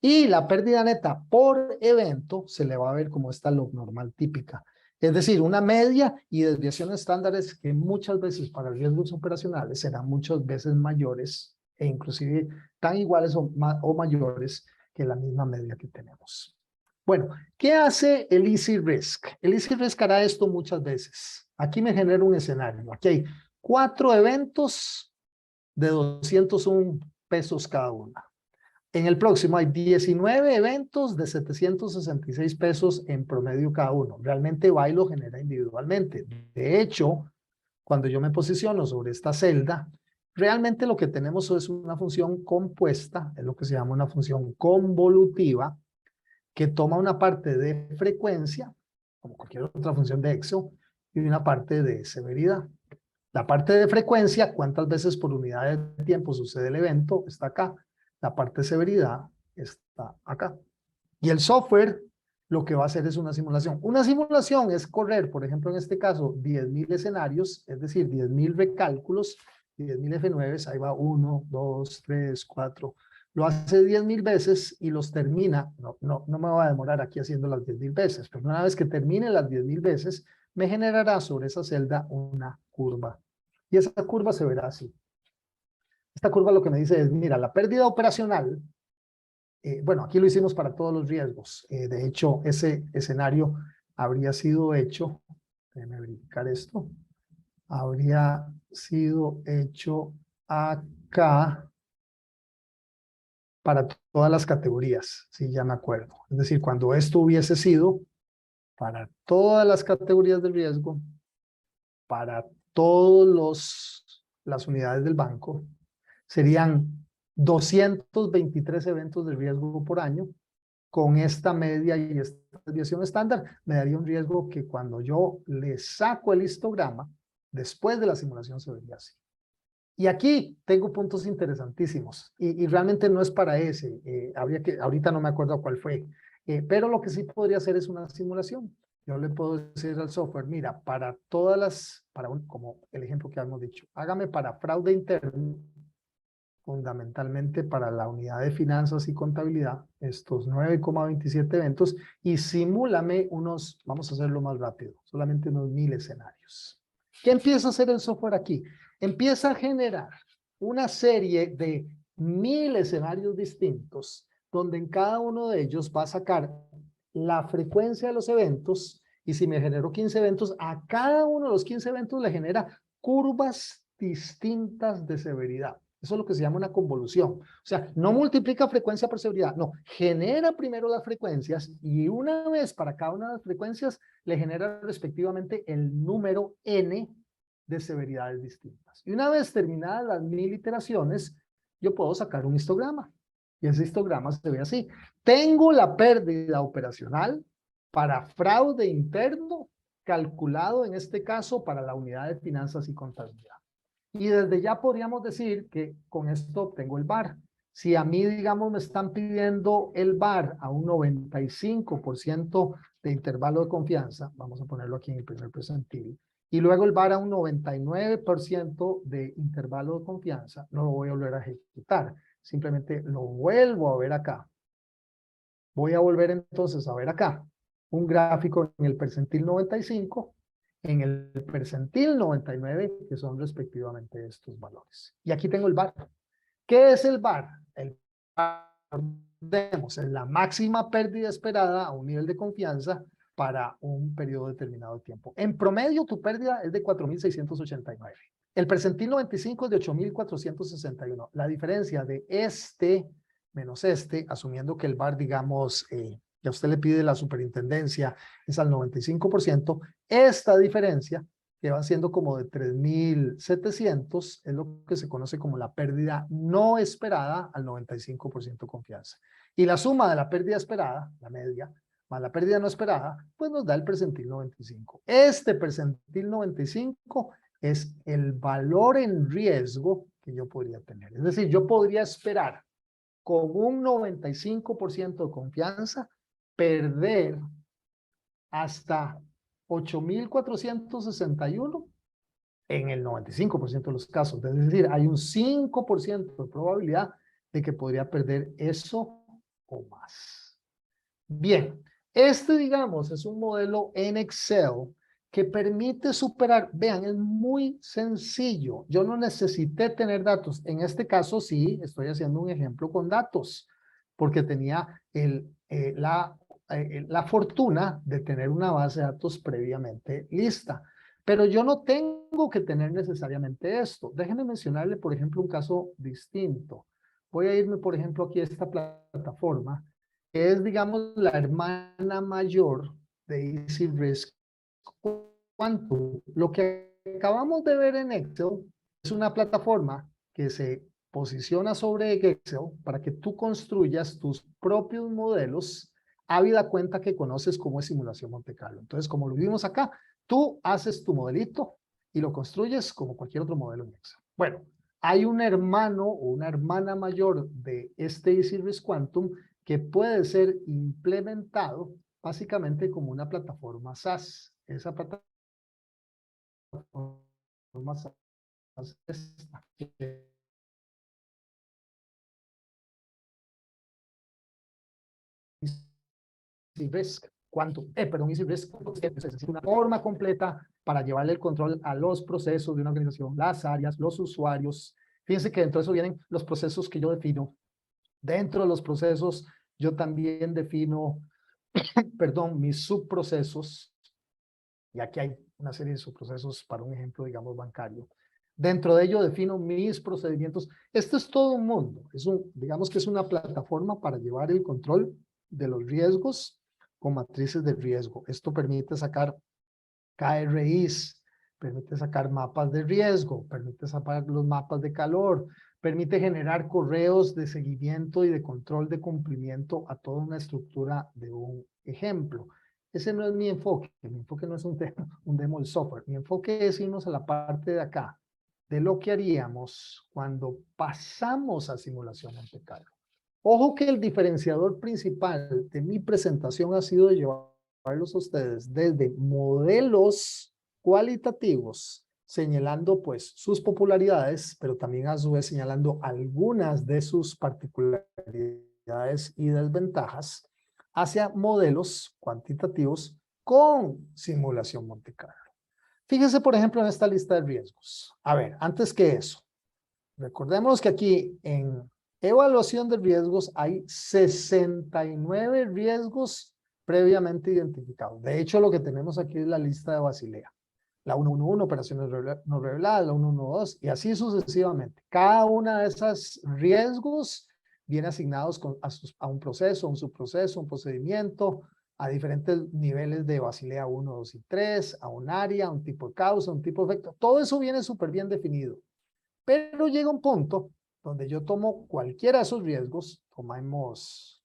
Y la pérdida neta por evento se le va a ver como esta log normal típica. Es decir, una media y desviaciones estándares que muchas veces para riesgos operacionales serán muchas veces mayores e inclusive tan iguales o mayores que la misma media que tenemos. Bueno, ¿qué hace el Easy Risk? El Easy Risk hará esto muchas veces. Aquí me genera un escenario. Aquí hay 4 eventos de 201 pesos cada una. En el próximo hay 19 eventos de 766 pesos en promedio cada uno. Realmente va y lo genera individualmente. De hecho, cuando yo me posiciono sobre esta celda, realmente lo que tenemos es una función compuesta, es lo que se llama una función convolutiva, que toma una parte de frecuencia, como cualquier otra función de Excel, y una parte de severidad. La parte de frecuencia, cuántas veces por unidad de tiempo sucede el evento, está acá. La parte de severidad está acá. Y el software lo que va a hacer es una simulación. Una simulación es correr, por ejemplo, en este caso, 10.000 escenarios, es decir, 10.000 recálculos, 10.000 F9, ahí va 1, 2, 3, 4. Lo hace 10.000 veces y los termina. No me voy a demorar aquí haciendo las 10.000 veces, pero una vez que termine las 10.000 veces, me generará sobre esa celda una curva. Y esa curva se verá así. Esta curva lo que me dice es, mira, la pérdida operacional, bueno, aquí lo hicimos para todos los riesgos. De hecho, ese escenario habría sido hecho, déjenme verificar esto, habría sido hecho acá para todas las categorías, si ya me acuerdo. Es decir, cuando esto hubiese sido para todas las categorías de riesgo, para todas las unidades del banco, serían 223 eventos de riesgo por año. Con esta media y esta desviación estándar, me daría un riesgo que cuando yo le saco el histograma, después de la simulación se vería así. Y aquí tengo puntos interesantísimos, y realmente no es para ese, ahorita no me acuerdo cuál fue, pero lo que sí podría hacer es una simulación. Yo le puedo decir al software, mira, para todas las, como el ejemplo que habíamos dicho, hágame para fraude interno, fundamentalmente para la unidad de finanzas y contabilidad, estos 9,27 eventos, y simúlame unos, vamos a hacerlo más rápido, solamente unos 1000 escenarios. ¿Qué empieza a hacer el software aquí? Empieza a generar una serie de 1000 escenarios distintos, donde en cada uno de ellos va a sacar la frecuencia de los eventos, y si me generó 15 eventos, a cada uno de los 15 eventos le genera curvas distintas de severidad. Eso es lo que se llama una convolución. O sea, no multiplica frecuencia por severidad, no, genera primero las frecuencias y una vez para cada una de las frecuencias le genera respectivamente el número n de severidades distintas. Y una vez terminadas las 1000 iteraciones, yo puedo sacar un histograma. Y ese histograma se ve así. Tengo la pérdida operacional para fraude interno, calculado en este caso para la unidad de finanzas y contabilidad. Y desde ya podríamos decir que con esto obtengo el VAR. Si a mí, digamos, me están pidiendo el VAR a un 95% de intervalo de confianza, vamos a ponerlo aquí en el primer percentil, y luego el VAR a un 99% de intervalo de confianza, no lo voy a volver a ejecutar. Simplemente lo vuelvo a ver acá. Voy a volver entonces a ver acá un gráfico en el percentil 95, en el percentil 99, que son respectivamente estos valores. Y aquí tengo el VAR. ¿Qué es el VAR? El VAR, es la máxima pérdida esperada a un nivel de confianza para un periodo determinado de tiempo. En promedio, tu pérdida es de 4.689. El percentil 95 es de 8.461. La diferencia de este menos este, asumiendo que el VAR, digamos, que a usted le pide la superintendencia, es al 95%, esta diferencia, que va siendo como de 3.700, es lo que se conoce como la pérdida no esperada al 95% confianza. Y la suma de la pérdida esperada, la media, más la pérdida no esperada, pues nos da el percentil 95. Este percentil 95 es el valor en riesgo que yo podría tener. Es decir, yo podría esperar con un 95% de confianza perder hasta 8.461 en el 95% de los casos. Es decir, hay un 5% de probabilidad de que podría perder eso o más. Bien, digamos, es un modelo en Excel que permite superar, vean, es muy sencillo. Yo no necesité tener datos. En este caso sí, estoy haciendo un ejemplo con datos, porque tenía la fortuna de tener una base de datos previamente lista. Pero yo no tengo que tener necesariamente esto. Déjenme mencionarle, por ejemplo, un caso distinto. Voy a irme, por ejemplo, aquí a esta plataforma, que es, digamos, la hermana mayor de Easy Risk Quantum. Lo que acabamos de ver en Excel es una plataforma que se posiciona sobre Excel para que tú construyas tus propios modelos, habida cuenta que conoces cómo es simulación Monte Carlo. Entonces, como lo vimos acá, tú haces tu modelito y lo construyes como cualquier otro modelo en Excel. Bueno, hay un hermano o una hermana mayor de este Easy Risk Quantum que puede ser implementado básicamente como una plataforma SaaS. Esa plataforma SaaS es esta. Easy Risk Quantum, Easy Risk Quantum es una forma completa para llevarle el control a los procesos de una organización, las áreas, los usuarios. Fíjense que dentro de eso vienen los procesos que yo defino. Dentro de los procesos, yo también defino, perdón, mis subprocesos. Y aquí hay una serie de subprocesos para un ejemplo, digamos, bancario. Dentro de ello defino mis procedimientos. Esto es todo un mundo. Digamos que es una plataforma para llevar el control de los riesgos con matrices de riesgo. Esto permite sacar KRIs, permite sacar mapas de riesgo, permite sacar los mapas de calor, permite generar correos de seguimiento y de control de cumplimiento a toda una estructura de un ejemplo. Ese no es mi enfoque no es un demo del software. Mi enfoque es irnos a la parte de acá, de lo que haríamos cuando pasamos a simulación Monte Carlo. Ojo que el diferenciador principal de mi presentación ha sido de llevarlos a ustedes desde modelos cualitativos, señalando pues sus popularidades, pero también a su vez señalando algunas de sus particularidades y desventajas, hacia modelos cuantitativos con simulación Monte Carlo. Fíjense, por ejemplo, en esta lista de riesgos. A ver, antes que eso, recordemos que aquí en evaluación de riesgos hay 69 riesgos previamente identificados. De hecho, lo que tenemos aquí es la lista de Basilea. La 111, operaciones no reveladas, la 112, y así sucesivamente. Cada una de esas riesgos viene asignados a un proceso, un subproceso, un procedimiento, a diferentes niveles de Basilea 1, 2 y 3, a un área, un tipo de causa, un tipo de efecto. Todo eso viene súper bien definido. Pero llega un punto donde yo tomo cualquiera de esos riesgos, tomamos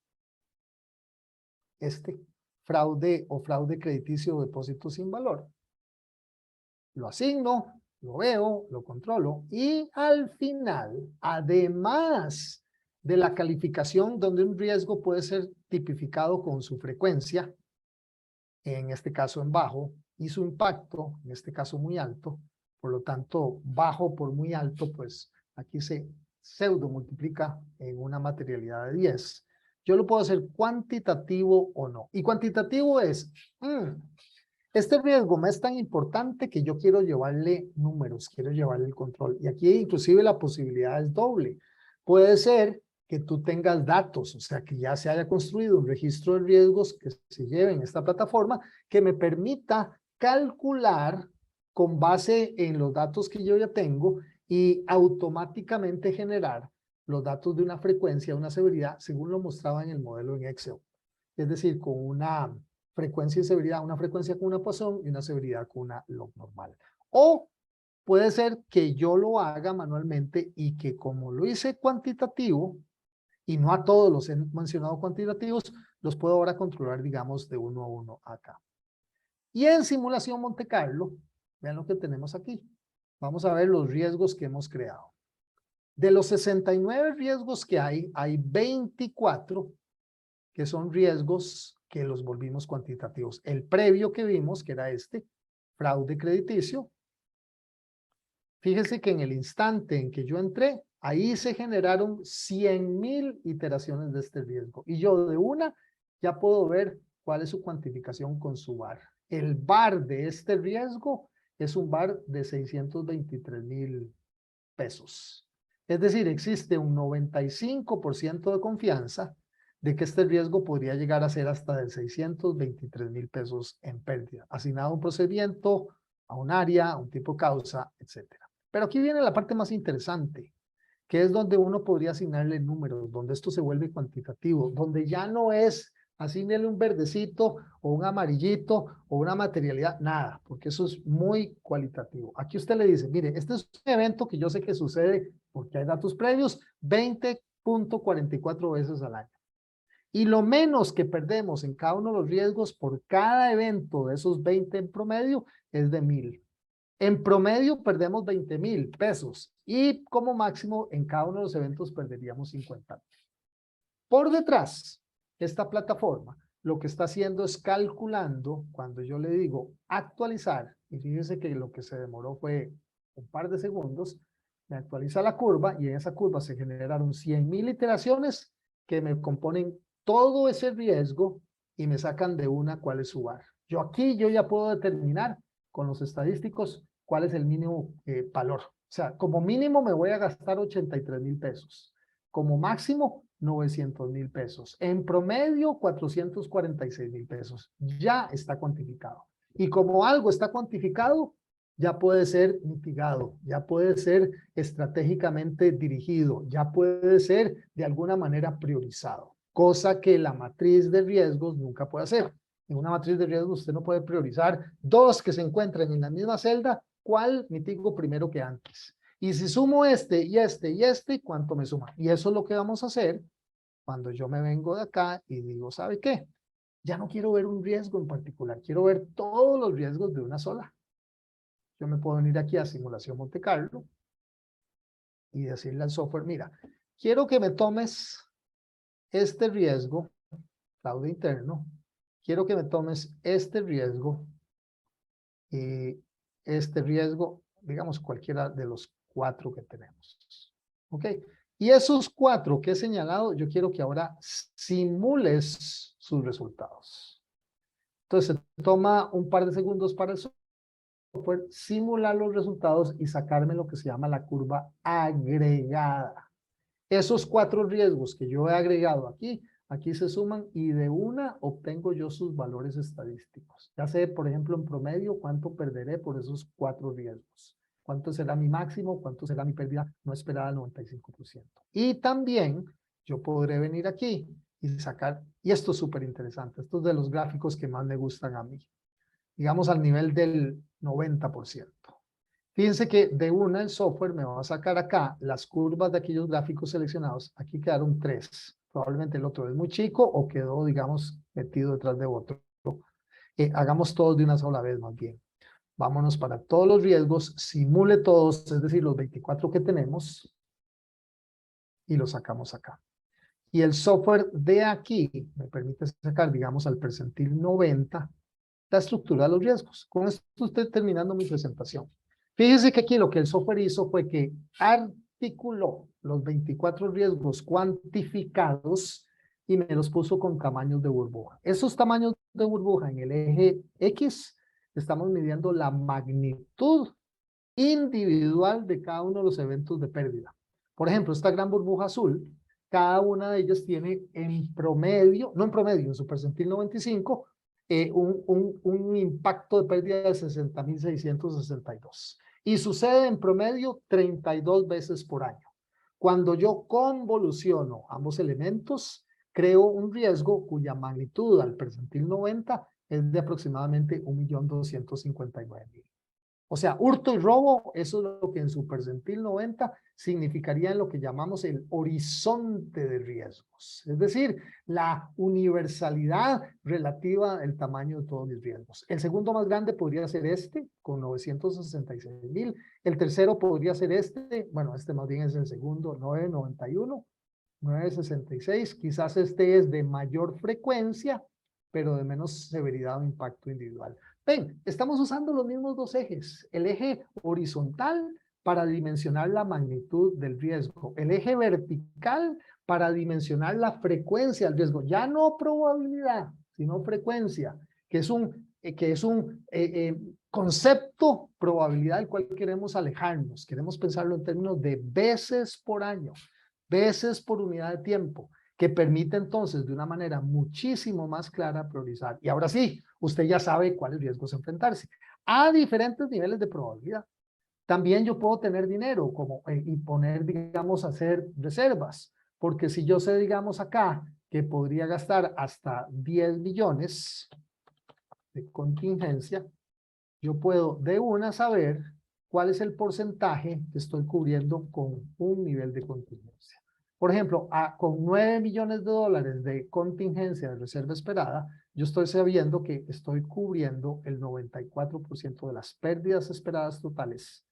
fraude o fraude crediticio o depósito sin valor, lo asigno, lo veo, lo controlo y al final, además de la calificación donde un riesgo puede ser tipificado con su frecuencia, en este caso en bajo, y su impacto, en este caso muy alto, por lo tanto bajo por muy alto, pues aquí se pseudo multiplica en una materialidad de 10. Yo lo puedo hacer cuantitativo o no. Y cuantitativo es, este riesgo me es tan importante que yo quiero llevarle números, quiero llevarle el control. Y aquí inclusive la posibilidad es doble. Puede ser que tú tengas datos, o sea, que ya se haya construido un registro de riesgos que se lleve en esta plataforma que me permita calcular con base en los datos que yo ya tengo y automáticamente generar los datos de una frecuencia, una severidad, según lo mostraba en el modelo en Excel. Es decir, con una frecuencia y severidad, una frecuencia con una Poisson y una severidad con una log normal. O puede ser que yo lo haga manualmente y que como lo hice cuantitativo, y no a todos los he mencionado cuantitativos, los puedo ahora controlar, digamos, de uno a uno acá. Y en simulación Monte Carlo, vean lo que tenemos aquí. Vamos a ver los riesgos que hemos creado. De los 69 riesgos que hay 24 que son riesgos que los volvimos cuantitativos. El previo que vimos, que era este, fraude crediticio, fíjese que en el instante en que yo entré, ahí se generaron 100,000 iteraciones de este riesgo. Y yo de una ya puedo ver cuál es su cuantificación con su VAR. El VAR de este riesgo es un VAR de 623,000 pesos. Es decir, existe un 95% de confianza de que este riesgo podría llegar a ser hasta de 623,000 pesos en pérdida, asignado a un procedimiento, a un área, a un tipo de causa, etc. Pero aquí viene la parte más interesante, que es donde uno podría asignarle números, donde esto se vuelve cuantitativo, donde ya no es asignarle un verdecito o un amarillito o una materialidad, nada, porque eso es muy cualitativo. Aquí usted le dice, mire, este es un evento que yo sé que sucede porque hay datos previos 20.44 veces al año. Y lo menos que perdemos en cada uno de los riesgos por cada evento de esos 20 en promedio es de 1,000. En promedio perdemos 20,000 pesos y como máximo en cada uno de los eventos perderíamos 50,000. Por detrás, esta plataforma lo que está haciendo es calculando, cuando yo le digo actualizar, y fíjense que lo que se demoró fue un par de segundos, me actualiza la curva y en esa curva se generaron 100,000 iteraciones que me componen todo ese riesgo y me sacan de una cuál es su VAR. Yo ya puedo determinar con los estadísticos cuál es el mínimo valor. O sea, como mínimo me voy a gastar 83,000 pesos. Como máximo 900,000 pesos. En promedio 446,000 pesos. Ya está cuantificado. Y como algo está cuantificado, ya puede ser mitigado, ya puede ser estratégicamente dirigido, ya puede ser de alguna manera priorizado, cosa que la matriz de riesgos nunca puede hacer. En una matriz de riesgos usted no puede priorizar dos que se encuentren en la misma celda, ¿cuál mitigo primero que antes? Y si sumo este y este y este, ¿cuánto me suma? Y eso es lo que vamos a hacer cuando yo me vengo de acá y digo, ¿sabe qué? Ya no quiero ver un riesgo en particular, quiero ver todos los riesgos de una sola. Yo me puedo venir aquí a Simulación Monte Carlo y decirle al software, mira, quiero que me tomes este riesgo, fraude interno, quiero que me tomes este riesgo y este riesgo, digamos cualquiera de los 4 que tenemos. ¿Ok? Y esos 4 que he señalado, yo quiero que ahora simules sus resultados. Entonces, se toma un par de segundos para el software simular los resultados y sacarme lo que se llama la curva agregada. Esos 4 riesgos que yo he agregado aquí, aquí se suman y de una obtengo yo sus valores estadísticos. Ya sé, por ejemplo, en promedio, cuánto perderé por esos 4 riesgos. Cuánto será mi máximo, cuánto será mi pérdida no esperada al 95%. Y también yo podré venir aquí y sacar, y esto es súper interesante, esto es de los gráficos que más me gustan a mí, digamos al nivel del 90%. Fíjense que de una el software me va a sacar acá las curvas de aquellos gráficos seleccionados. Aquí quedaron 3. Probablemente el otro es muy chico o quedó, digamos, metido detrás de otro. Hagamos todos de una sola vez más bien. Vámonos para todos los riesgos, simule todos, es decir, los 24 que tenemos y los sacamos acá. Y el software de aquí me permite sacar, digamos, al percentil 90 la estructura de los riesgos. Con esto estoy terminando mi presentación. Fíjese que aquí lo que el software hizo fue que articuló los 24 riesgos cuantificados y me los puso con tamaños de burbuja. Esos tamaños de burbuja en el eje X, estamos midiendo la magnitud individual de cada uno de los eventos de pérdida. Por ejemplo, esta gran burbuja azul, cada una de ellas tiene en promedio, no en promedio, en su percentil 95, un impacto de pérdida de 60,662. Y sucede en promedio 32 veces por año. Cuando yo convoluciono ambos elementos, creo un riesgo cuya magnitud al percentil 90 es de aproximadamente 1.259.000. O sea, hurto y robo, eso es lo que en su percentil 90 significaría en lo que llamamos el horizonte de riesgos. Es decir, la universalidad relativa al tamaño de todos mis riesgos. El segundo más grande podría ser este, con 966,000. El tercero podría ser este, bueno, este más bien es el segundo, 991, 966. Quizás este es de mayor frecuencia, pero de menos severidad o impacto individual. Ven, estamos usando los mismos dos ejes. El eje horizontal para dimensionar la magnitud del riesgo. El eje vertical para dimensionar la frecuencia del riesgo. Ya no probabilidad, sino frecuencia, que es un concepto, probabilidad del cual queremos alejarnos. Queremos pensarlo en términos de veces por año, veces por unidad de tiempo, que permite entonces de una manera muchísimo más clara priorizar. Y ahora sí, usted ya sabe cuáles riesgos enfrentarse a diferentes niveles de probabilidad. También yo puedo tener dinero y poner, digamos, hacer reservas, porque si yo sé, digamos, acá que podría gastar hasta 10 millones de contingencia, yo puedo de una saber cuál es el porcentaje que estoy cubriendo con un nivel de contingencia. Por ejemplo, con 9 millones de dólares de contingencia de reserva esperada, yo estoy sabiendo que estoy cubriendo el 94% de las pérdidas esperadas totales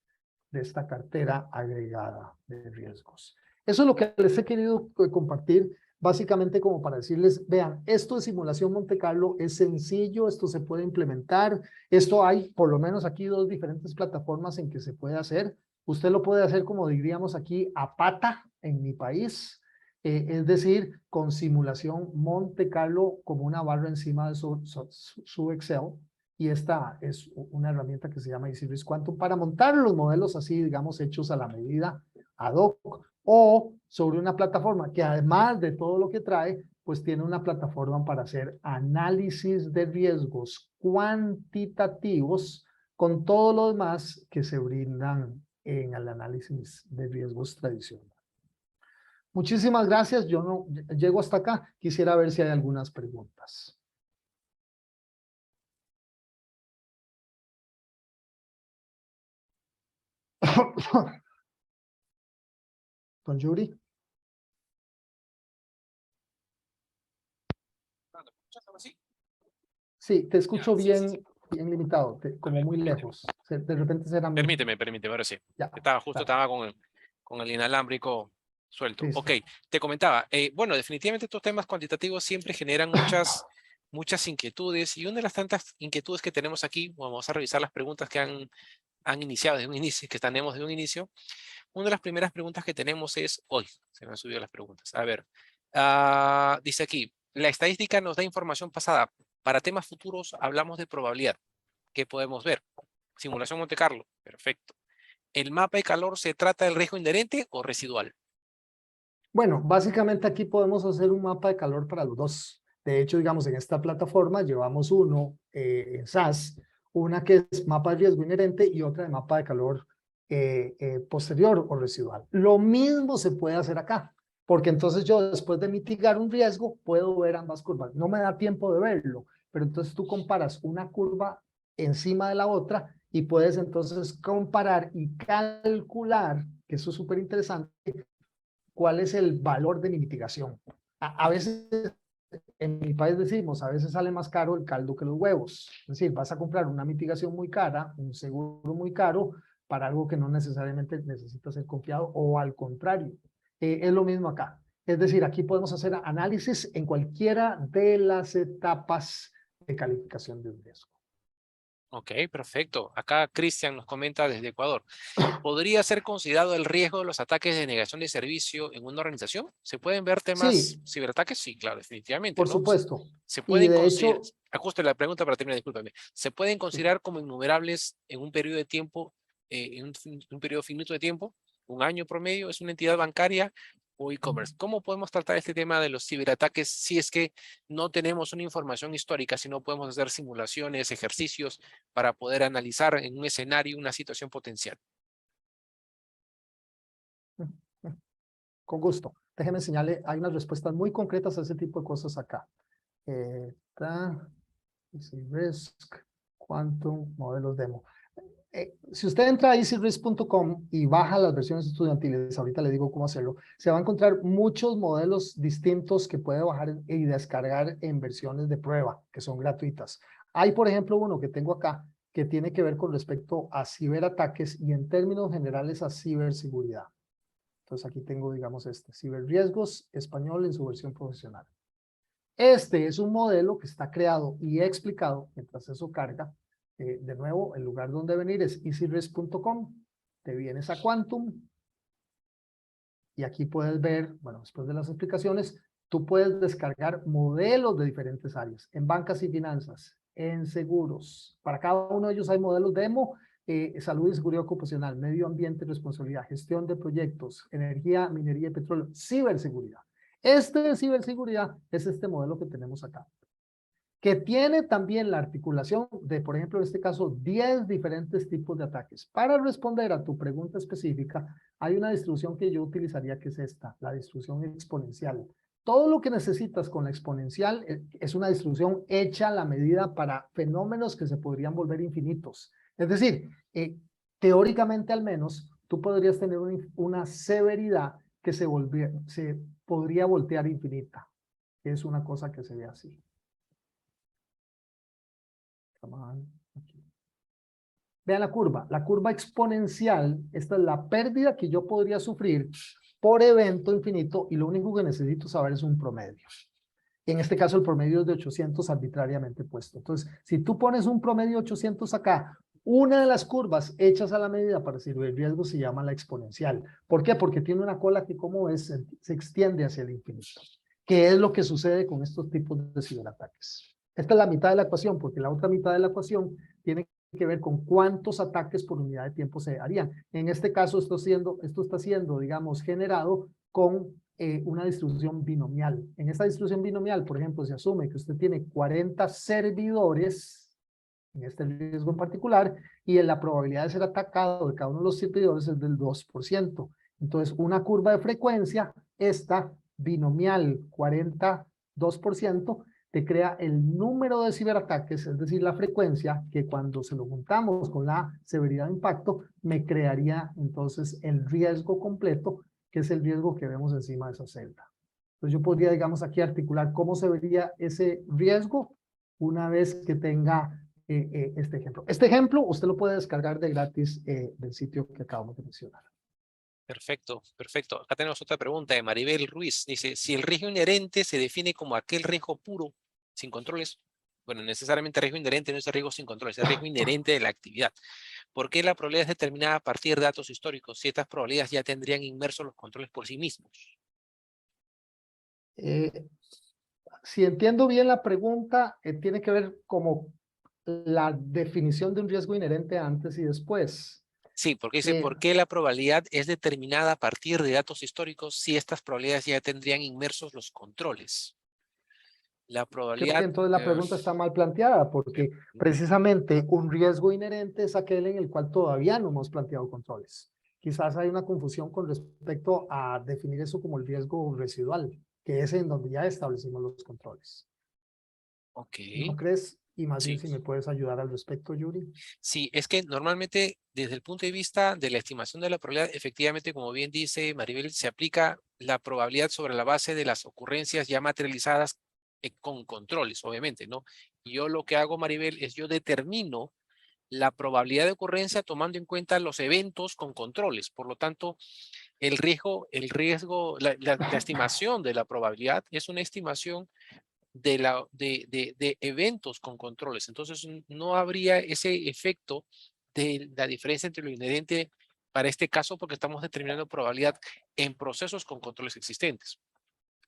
de esta cartera agregada de riesgos. Eso es lo que les he querido compartir, básicamente como para decirles, vean, esto de simulación Monte Carlo es sencillo, esto se puede implementar, esto hay por lo menos aquí dos diferentes plataformas en que se puede hacer. Usted lo puede hacer, como diríamos aquí, a pata en mi país, es decir, con simulación Monte Carlo como una barra encima de su Excel. Y esta es una herramienta que se llama Easy Risk Quantum para montar los modelos así, digamos, hechos a la medida, ad hoc, o sobre una plataforma que además de todo lo que trae, pues tiene una plataforma para hacer análisis de riesgos cuantitativos con todo lo demás que se brindan en el análisis de riesgos tradicional. Muchísimas gracias. Yo no llego hasta acá. Quisiera ver si hay algunas preguntas. Don Yuri. Sí, te escucho bien, bien limitado, como muy lejos. De repente será mi... Permíteme, ahora sí. Ya, Estaba con el inalámbrico suelto. listo. Ok, te comentaba. Bueno, definitivamente estos temas cuantitativos siempre generan muchas inquietudes, y una de las tantas inquietudes que tenemos aquí, vamos a revisar las preguntas que han iniciado desde un inicio, que tenemos de un inicio. Una de las primeras preguntas que tenemos es, hoy se me han subido las preguntas. A ver, dice aquí, la estadística nos da información pasada. Para temas futuros hablamos de probabilidad. ¿Qué podemos ver? Simulación Monte Carlo, perfecto. ¿El mapa de calor se trata del riesgo inherente o residual? Bueno, básicamente aquí podemos hacer un mapa de calor para los dos. De hecho, digamos, en esta plataforma llevamos uno en SAS, una que es mapa de riesgo inherente y otra de mapa de calor posterior o residual. Lo mismo se puede hacer acá, porque entonces yo después de mitigar un riesgo puedo ver ambas curvas. No me da tiempo de verlo, pero entonces tú comparas una curva encima de la otra y puedes entonces comparar y calcular, que eso es súper interesante, cuál es el valor de mi mitigación. A veces, en mi país decimos, a veces sale más caro el caldo que los huevos. Es decir, vas a comprar una mitigación muy cara, un seguro muy caro, para algo que no necesariamente necesita ser confiado, o al contrario. Es lo mismo acá. Es decir, aquí podemos hacer análisis en cualquiera de las etapas de calificación de un riesgo. Ok, perfecto. Acá Cristian nos comenta desde Ecuador. ¿Podría ser considerado el riesgo de los ataques de negación de servicio en una organización? ¿Se pueden ver temas Sí, ciberataques? Sí, claro, definitivamente, por ¿no? supuesto. Se Y pueden de considerar, hecho, ajuste la pregunta para terminar, discúlpame. ¿Se pueden sí. considerar como innumerables en un periodo de tiempo, un periodo finito de tiempo? ¿Un año promedio? ¿Es una entidad bancaria o e-commerce? ¿Cómo podemos tratar este tema de los ciberataques si es que no tenemos una información histórica, si no podemos hacer simulaciones, ejercicios para poder analizar en un escenario una situación potencial? Con gusto. Déjeme enseñarle, hay unas respuestas muy concretas a ese tipo de cosas acá. Easy Risk, Quantum, modelos demo. Si usted entra a easyrisk.com y baja las versiones estudiantiles, ahorita le digo cómo hacerlo, se va a encontrar muchos modelos distintos que puede bajar y descargar en versiones de prueba, que son gratuitas. Hay, por ejemplo, uno que tengo acá, que tiene que ver con respecto a ciberataques y en términos generales a ciberseguridad. Entonces aquí tengo, digamos, ciberriesgos español en su versión profesional. Este es un modelo que está creado y explicado mientras eso carga. De nuevo, el lugar donde venir es easyrisk.com. Te vienes a Quantum. Y aquí puedes ver, bueno, después de las explicaciones, tú puedes descargar modelos de diferentes áreas, en bancas y finanzas, en seguros. Para cada uno de ellos hay modelos demo, salud y seguridad ocupacional, medio ambiente y responsabilidad, gestión de proyectos, energía, minería y petróleo, ciberseguridad. Este de ciberseguridad es este modelo que tenemos acá, que tiene también la articulación de, por ejemplo, en este caso, 10 diferentes tipos de ataques. Para responder a tu pregunta específica, hay una distribución que yo utilizaría, que es esta, la distribución exponencial. Todo lo que necesitas con la exponencial es una distribución hecha a la medida para fenómenos que se podrían volver infinitos. Es decir, teóricamente al menos, tú podrías tener una severidad que se podría voltear infinita. Es una cosa que se ve así. Vean la curva exponencial, esta es la pérdida que yo podría sufrir por evento infinito y lo único que necesito saber es un promedio. En este caso el promedio es de 800 arbitrariamente puesto. Entonces, si tú pones un promedio de 800 acá, una de las curvas hechas a la medida para recibir el riesgo se llama la exponencial. ¿Por qué? Porque tiene una cola que, como es, se extiende hacia el infinito. ¿Qué es lo que sucede con estos tipos de ciberataques? Esta es la mitad de la ecuación, porque la otra mitad de la ecuación tiene que ver con cuántos ataques por unidad de tiempo se harían. En este caso, esto está siendo, digamos, generado con una distribución binomial. En esta distribución binomial, por ejemplo, se asume que usted tiene 40 servidores, en este riesgo en particular, y en la probabilidad de ser atacado de cada uno de los servidores es del 2%. Entonces, una curva de frecuencia, esta binomial 42%, te crea el número de ciberataques, es decir, la frecuencia, que cuando se lo juntamos con la severidad de impacto, me crearía entonces el riesgo completo, que es el riesgo que vemos encima de esa celda. Entonces yo podría, digamos, aquí articular cómo se vería ese riesgo una vez que tenga este ejemplo. Este ejemplo usted lo puede descargar de gratis del sitio que acabamos de mencionar. Perfecto, perfecto. Acá tenemos otra pregunta de Maribel Ruiz. Dice, si el riesgo inherente se define como aquel riesgo puro, sin controles, bueno, necesariamente riesgo inherente no es el riesgo sin controles, es el riesgo inherente de la actividad. ¿Por qué la probabilidad es determinada a partir de datos históricos si estas probabilidades ya tendrían inmersos los controles por sí mismos? Si entiendo bien la pregunta, tiene que ver como la definición de un riesgo inherente antes y después. Sí, porque dice, ¿por qué la probabilidad es determinada a partir de datos históricos si estas probabilidades ya tendrían inmersos los controles? La Creo que probabilidad... entonces la pregunta está mal planteada, porque precisamente un riesgo inherente es aquel en el cual todavía no hemos planteado controles. Quizás hay una confusión con respecto a definir eso como el riesgo residual, que es en donde ya establecimos los controles. Ok, ¿No crees? Y más bien sí. si me puedes ayudar al respecto, Yuri. Sí, es que normalmente desde el punto de vista de la estimación de la probabilidad, efectivamente, como bien dice Maribel, se aplica la probabilidad sobre la base de las ocurrencias ya materializadas con controles, obviamente, ¿no? Y yo lo que hago, Maribel, es yo determino la probabilidad de ocurrencia tomando en cuenta los eventos con controles. Por lo tanto, la estimación de la probabilidad es una estimación de eventos con controles. Entonces, no habría ese efecto de la diferencia entre lo inherente para este caso porque estamos determinando probabilidad en procesos con controles existentes.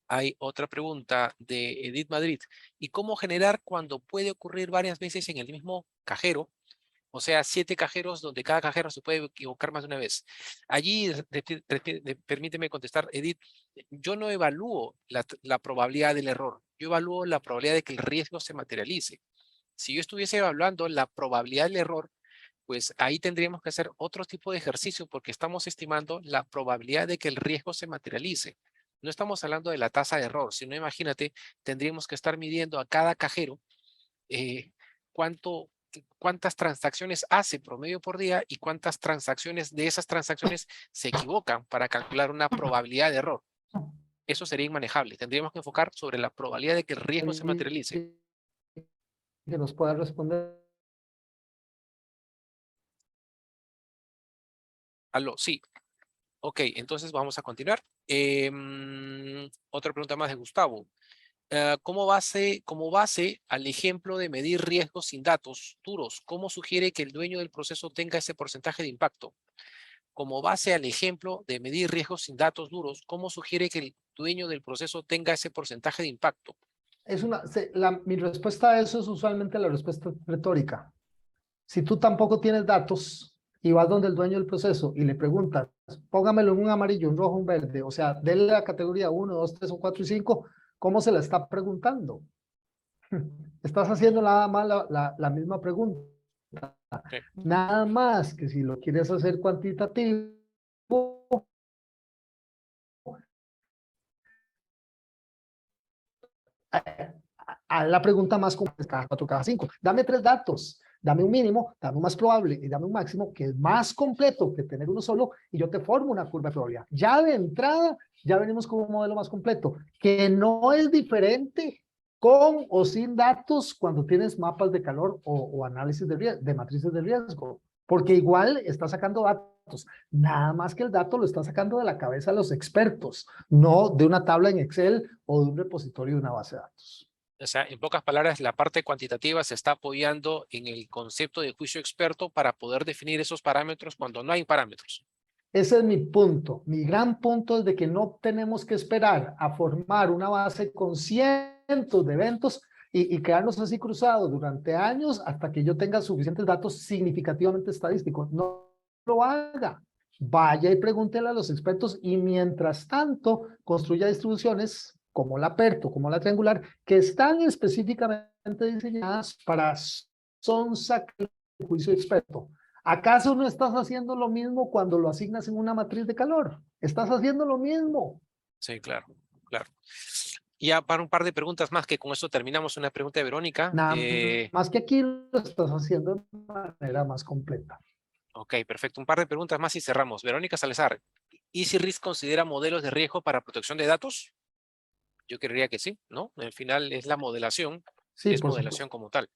Hay otra pregunta de Edith Madrid. ¿Y cómo generar cuando puede ocurrir varias veces en el mismo cajero? O sea, 7 cajeros donde cada cajero se puede equivocar más de una vez. Allí, permíteme contestar, Edith, yo no evalúo la probabilidad del error, yo evalúo la probabilidad de que el riesgo se materialice. Si yo estuviese evaluando la probabilidad del error, pues ahí tendríamos que hacer otro tipo de ejercicio porque estamos estimando la probabilidad de que el riesgo se materialice. No estamos hablando de la tasa de error, sino imagínate, tendríamos que estar midiendo a cada cajero eh, cuántas transacciones hace promedio por día y cuántas transacciones de esas transacciones se equivocan para calcular una probabilidad de error. Eso sería inmanejable. Tendríamos que enfocar sobre la probabilidad de que el riesgo se materialice. Que nos pueda responder. Aló, sí. Ok, entonces vamos a continuar. Otra pregunta más de Gustavo. como base al ejemplo de medir riesgos sin datos duros, ¿cómo sugiere que el dueño del proceso tenga ese porcentaje de impacto? Como base al ejemplo de medir riesgos sin datos duros, ¿cómo sugiere que el dueño del proceso tenga ese porcentaje de impacto? Mi respuesta a eso es usualmente la respuesta retórica. Si tú tampoco tienes datos y vas donde el dueño del proceso y le preguntas, póngamelo en un amarillo, un rojo, un verde, o sea, denle la categoría 1, 2, 3 o 4 y 5, ¿cómo se la está preguntando? Estás haciendo nada más la misma pregunta. Sí. Nada más que si lo quieres hacer cuantitativo, a la pregunta más compleja, cada 4, cada 5. Dame 3 datos, dame un mínimo, dame un más probable y dame un máximo que es más completo que tener uno solo y yo te formo una curva de probabilidad. Ya de entrada, ya venimos con un modelo más completo, que no es diferente con o sin datos cuando tienes mapas de calor o análisis de matrices de riesgo, porque igual está sacando datos, nada más que el dato lo está sacando de la cabeza de los expertos, no de una tabla en Excel o de un repositorio de una base de datos. O sea, en pocas palabras, la parte cuantitativa se está apoyando en el concepto de juicio experto para poder definir esos parámetros cuando no hay parámetros. Ese es mi punto. Mi gran punto es de que no tenemos que esperar a formar una base con cientos de eventos y quedarnos así cruzados durante años hasta que yo tenga suficientes datos significativamente estadísticos. No lo haga. Vaya y pregúntele a los expertos y mientras tanto construya distribuciones como la PERTO, como la triangular, que están específicamente diseñadas para sacar el juicio experto. ¿Acaso no estás haciendo lo mismo cuando lo asignas en una matriz de calor? Estás haciendo lo mismo. Sí, claro, claro. Y ya para un par de preguntas más, que con eso terminamos una pregunta de Verónica. Nada más que aquí lo estás haciendo de manera más completa. Ok, perfecto. Un par de preguntas más y cerramos. Verónica Salazar, ¿EasyRisk considera modelos de riesgo para protección de datos? Yo creería que sí, ¿no? Al final es la modelación, Sí, es por modelación supuesto. como tal.